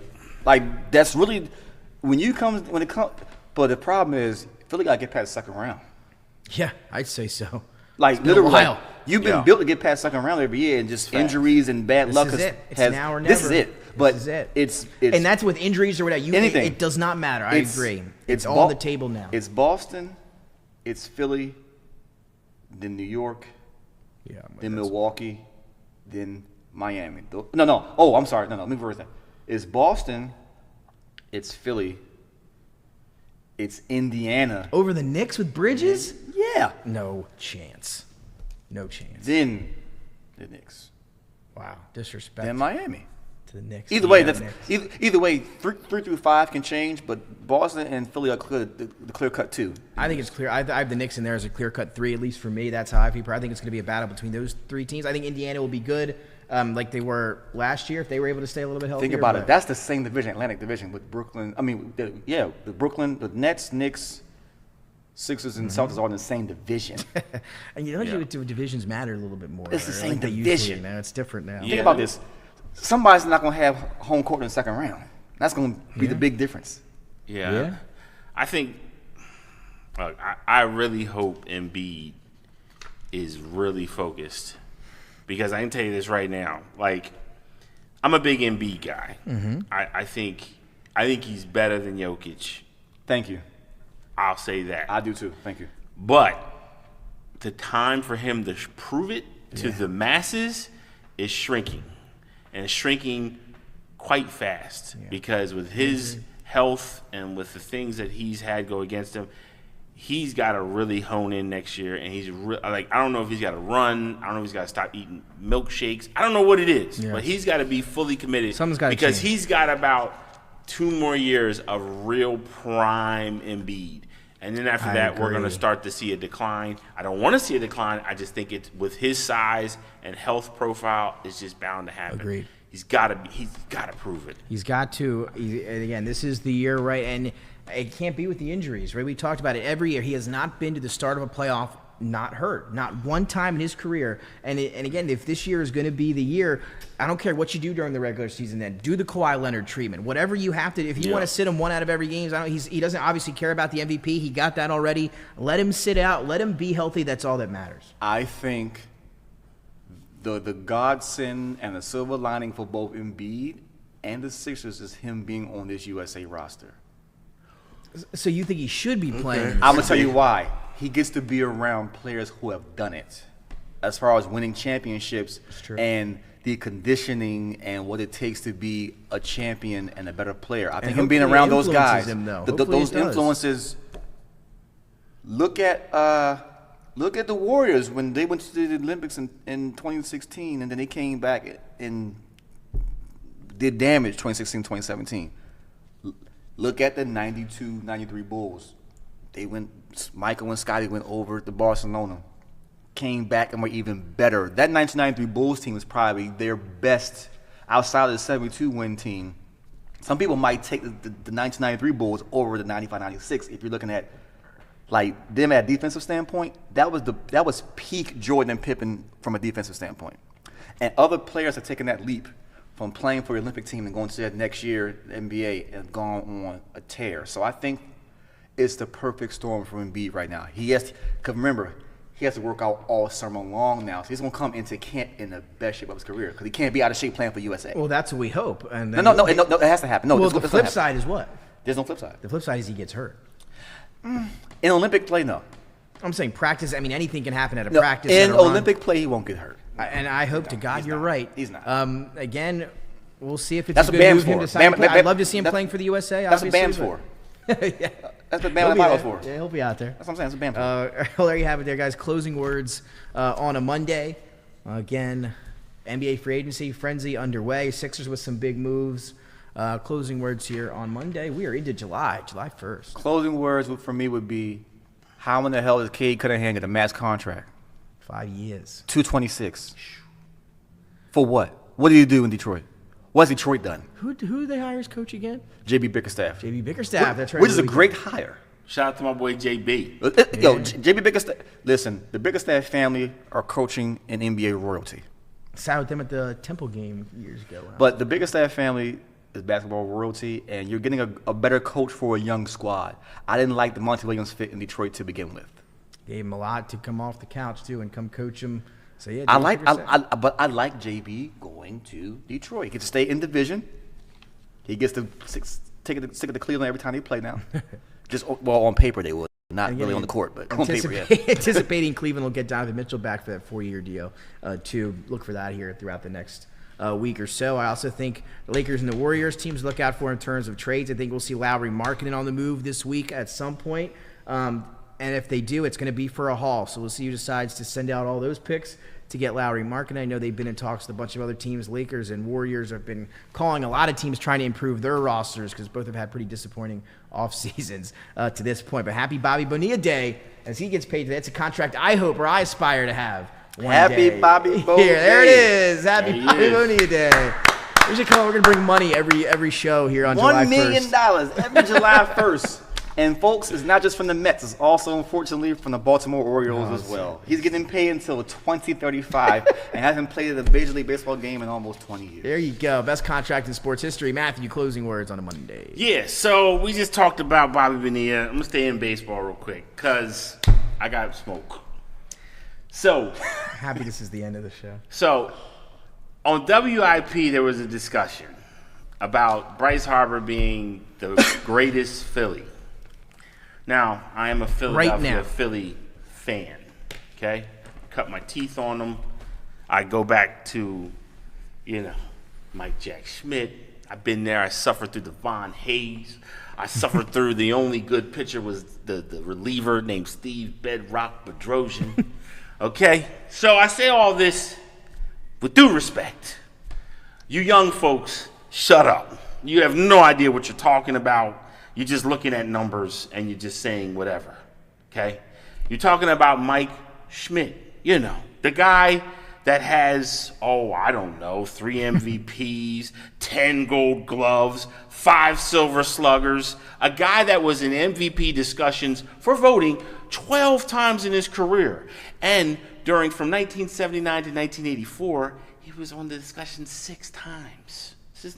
That's really when it comes. But the problem is Philly got to get past the second round. Yeah, I'd say so. Literally, you've been built to get past second round every year, and just injuries and bad luck. This is it. It's now or never. This is it. But it's and that's with injuries or whatever. Anything. It does not matter. I agree. It's all on the table now. It's Boston, it's Philly, then New York, then Milwaukee, then Miami. No. Oh, I'm sorry. No. Let me reverse that. It's Boston, it's Philly, it's Indiana. Over the Knicks with Bridges? Yeah. No chance. Then the Knicks. Wow, disrespect. Then Miami. To the Knicks. Either way, either way, 3 through 5 can change, but Boston and Philly are the clear cut 2. I think it's clear. I have the Knicks in there as a clear cut 3, at least for me. That's how I feel. I think it's going to be a battle between those 3 teams. I think Indiana will be good. Like they were last year, if they were able to stay a little bit healthier. Think about it. That's the same division, Atlantic Division, with Brooklyn. I mean, the Brooklyn, the Nets, Knicks, Sixers, and Celtics are in the same division. And divisions matter a little bit more. It's the same division. Now it's different now. Think about this. Somebody's not going to have home court in the second round. That's going to be the big difference. Yeah. I think. Look, I really hope Embiid is really focused. Because I can tell you this right now, I'm a big Embiid guy. Mm-hmm. I think he's better than Jokic. Thank you. I'll say that. I do too. Thank you. But the time for him to prove it to the masses is shrinking, and it's shrinking quite fast because with his health and with the things that he's had go against him, he's got to really hone in next year, and he's I don't know if he's got to run. I don't know if he's got to stop eating milkshakes. I don't know what it is, but he's got to be fully committed. Something's got to because change. He's got about 2 more years of real prime Embiid, and then after that, we're going to start to see a decline. I don't want to see a decline. I just think it's with his size and health profile, it's just bound to happen. Agreed. He's got to prove it. He's got to. And again, this is the year, right? And it can't be with the injuries, right? We talked about it every year. He has not been to the start of a playoff not hurt, not one time in his career. And again, if this year is going to be the year, I don't care what you do during the regular season. Then do the Kawhi Leonard treatment, whatever you have to. If you want to sit him one out of every game, he doesn't obviously care about the MVP. He got that already. Let him sit out. Let him be healthy. That's all that matters. I think the godsend and the silver lining for both Embiid and the Sixers is him being on this USA roster. So you think he should be playing? I'm going to tell you why. He gets to be around players who have done it as far as winning championships and the conditioning and what it takes to be a champion and a better player. I think him being around those guys, those influences. Look at the Warriors when they went to the Olympics in 2016, and then they came back and did damage 2016, 2017. Look at the 92, 93 Bulls. Michael and Scottie went over to Barcelona, came back and were even better. That 1993 Bulls team was probably their best outside of the 72 win team. Some people might take the 1993 Bulls over the 95-96 if you're looking at like them at a defensive standpoint. That was peak Jordan and Pippen from a defensive standpoint. And other players have taken that leap from playing for the Olympic team and going to that next year, the NBA, and gone on a tear. So I think it's the perfect storm for Embiid right now. Because remember, he has to work out all summer long now. So he's going to come into camp in the best shape of his career because he can't be out of shape playing for USA. Well, that's what we hope. And No, it has to happen. No, well, the flip side is what? There's no flip side. The flip side is he gets hurt. In Olympic play, no. I'm saying practice. I mean, anything can happen at a No, practice. in Olympic play, he won't get hurt. And I hope to God you're right. He's not. Again, we'll see if it's That's a what good Bam's move him for. to sign. Bam- I'd love to see him playing for the USA. That's what obviously, Bam's but- for. Yeah. That's what Bam Adebayo's for. Yeah, he'll be out there. That's what I'm saying. That's what Bam's for. Well, there you have it there, guys. Closing words on a Monday. Again, NBA free agency frenzy underway. Sixers with some big moves. Closing words here on Monday. We are into July 1st. Closing words for me would be, how in the hell does Cade Cunningham get a max contract? 5 years. $226. For what? What did he do in Detroit? What has Detroit done? Who did they hire as coach again? JB Bickerstaff. JB Bickerstaff. That's right. Which is a great hire. Shout out to my boy JB. Yo, JB Bickerstaff. Listen, the Bickerstaff family are coaching in NBA royalty. Sat with them at the Temple game years ago. But the Bickerstaff family is basketball royalty, and you're getting a better coach for a young squad. I didn't like the Monty Williams fit in Detroit to begin with. Gave him a lot to come off the couch too and come coach him. So yeah, I like JB going to Detroit. He gets to stay in division. He gets to stick it to Cleveland every time they play now. On paper they would, not really on the court, but on paper, yeah. Anticipating Cleveland will get Donovan Mitchell back for that 4-year deal too. Look for that here throughout the next week or so. I also think the Lakers and the Warriors teams to look out for in terms of trades. I think we'll see Lowry Markkanen on the move this week at some point. And if they do, it's going to be for a haul. So we'll see who decides to send out all those picks to get Lowry Markkanen. I know they've been in talks with a bunch of other teams. Lakers and Warriors have been calling a lot of teams trying to improve their rosters because both have had pretty disappointing off seasons to this point. But happy Bobby Bonilla Day as he gets paid today. It's a contract I hope or I aspire to have one Happy day. Bobby Bonilla. Here, there it is. Happy Bobby Bonilla Day. We should come on. We're going to bring money every show here on July 1st. $1 million every July 1st. And, folks, it's not just from the Mets. It's also, unfortunately, from the Baltimore Orioles as well. He's getting paid until 2035 and hasn't played a Major League Baseball game in almost 20 years. There you go. Best contract in sports history. Matthew, closing words on a Monday. Yeah, so we just talked about Bobby Bonilla. I'm going to stay in baseball real quick because I got smoke. So happy this is the end of the show. So on WIP, there was a discussion about Bryce Harper being the greatest Philly. Now, I am a Philadelphia Philly fan, okay? Cut my teeth on them. I go back to, Mike Jack Schmidt. I've been there. I suffered through Devon Hayes. I suffered through the only good pitcher was the reliever named Steve Bedrock Bedrosian. Okay? So I say all this with due respect. You young folks, shut up. You have no idea what you're talking about. You're just looking at numbers and you're just saying whatever, okay? You're talking about Mike Schmidt, the guy that has, I don't know, 3 MVPs, 10 gold gloves, 5 silver sluggers, a guy that was in MVP discussions for voting 12 times in his career. And from 1979 to 1984, he was on the discussion 6 times. This is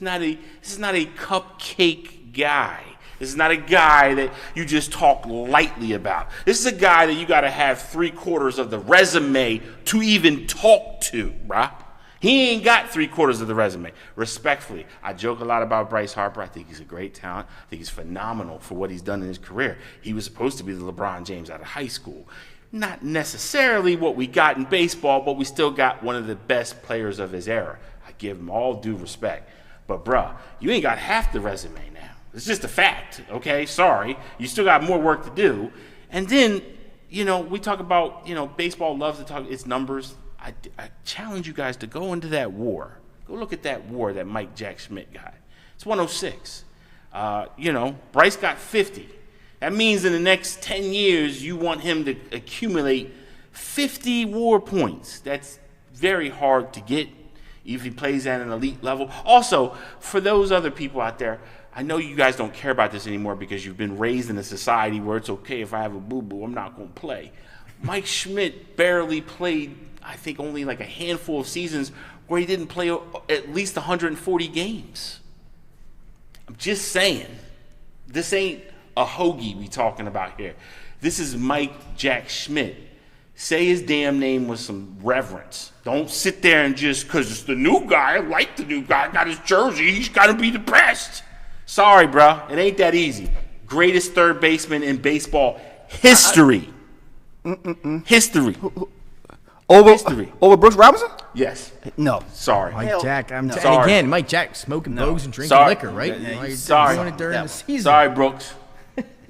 not a cupcake guy. This is not a guy that you just talk lightly about. This is a guy that you got to have 3/4 of the resume to even talk to, bruh. He ain't got 3/4 of the resume. Respectfully, I joke a lot about Bryce Harper. I think he's a great talent. I think he's phenomenal for what he's done in his career. He was supposed to be the LeBron James out of high school. Not necessarily what we got in baseball, but we still got one of the best players of his era. I give him all due respect. But, bruh, you ain't got half the resume now. It's just a fact, okay? Sorry. You still got more work to do. And then, we talk about, baseball loves to talk its numbers. I challenge you guys to go into that WAR. Go look at that WAR that Mike Jack Schmidt got. It's 106. Bryce got 50. That means in the next 10 years, you want him to accumulate 50 WAR points. That's very hard to get if he plays at an elite level. Also, for those other people out there, I know you guys don't care about this anymore because you've been raised in a society where it's okay if I have a boo-boo, I'm not going to play. Mike Schmidt barely played, I think, only like a handful of seasons where he didn't play at least 140 games. I'm just saying, this ain't a hoagie we talking about here. This is Mike Jack Schmidt. Say his damn name with some reverence. Don't sit there and just, because it's the new guy, I like the new guy, got his jersey, he's got to be the best. Sorry, bro. It ain't that easy. Greatest third baseman in baseball history. History. Over Brooks Robinson? Yes. No. Sorry. Mike Jack. Sorry. And again, Mike Jack smoking bogues and drinking liquor, right? Sorry. Doing it during the season. Sorry, Brooks.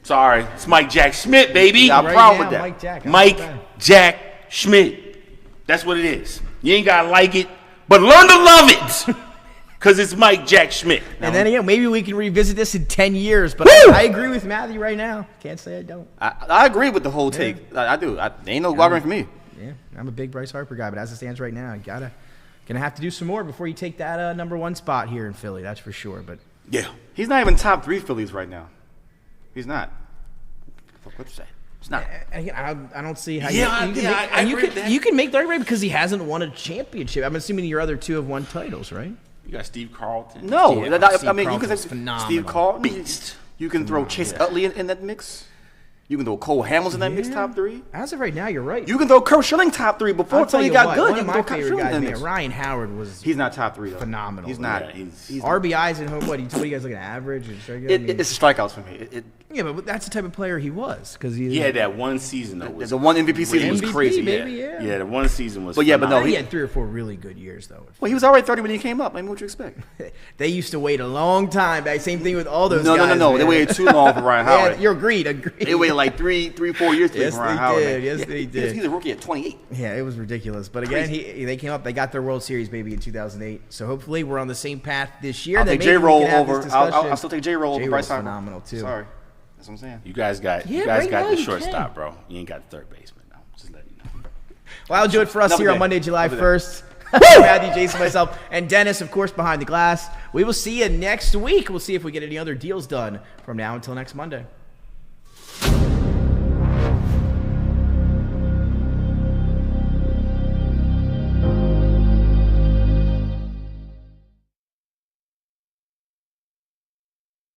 Sorry. It's Mike Jack Schmidt, baby. Yeah, I'm proud with that. Mike Jack. Mike Jack Schmidt. That's what it is. You ain't got to like it, but learn to love it. Because it's Mike Jack Schmidt. And then again, maybe we can revisit this in 10 years. But I agree with Matthew right now. Can't say I don't. I agree with the whole take. I do. There ain't no argument for me. Yeah, I'm a big Bryce Harper guy. But as it stands right now, gonna have to do some more before you take that number 1 spot here in Philly. That's for sure. But yeah, he's not even top 3 Phillies right now. He's not. What to say? It's not. I don't see how you can make the argument because he hasn't won a championship. I'm assuming your other 2 have won titles, right? You got Steve Carlton. No, Yeah, I mean you can say phenomenal. Steve Carlton. Beast. You can throw Chase Utley in that mix. You can throw Cole Hamels in that mix top 3. As of right now, you're right. You can throw Kurt Schilling top 3 before until he got good. One You of can my throw Kurt favorite Schilling guys, in man, this. Ryan Howard was He's not top 3 though. phenomenal. He's not. Yeah, he's RBIs and what are you guys looking at? Average and It's strikeouts for me. Yeah, but that's the type of player he was because he had that one season though. The one MVP season was MVP, crazy. baby, yeah. Yeah, the one season was. But yeah, but no, he had 3 or 4 really good years though. Well, he was already 30 when he came up. I mean, what you expect? They used to wait a long time. Same thing with all those No. guys. They waited too long for Ryan Howard. Yeah, you're agreed. They waited like 3-4 years to wait for Ryan Howard. Yes, they did. He's a rookie at 28. Yeah, it was ridiculous. But again, they came up. They got their World Series baby in 2008. So hopefully we're on the same path this year. I'll take J-Roll over. I'll still take J-Roll over Bryce Harper. Phenomenal too. Sorry, that's what I'm saying. You guys got right now the you shortstop, bro. You ain't got the third baseman. No, just letting you know. Well, that'll do it for us Another here day. on Monday, July Another day. 1st. Matthew, Jason, myself, and Dennis, of course, behind the glass. We will see you next week. We'll see if we get any other deals done from now until next Monday.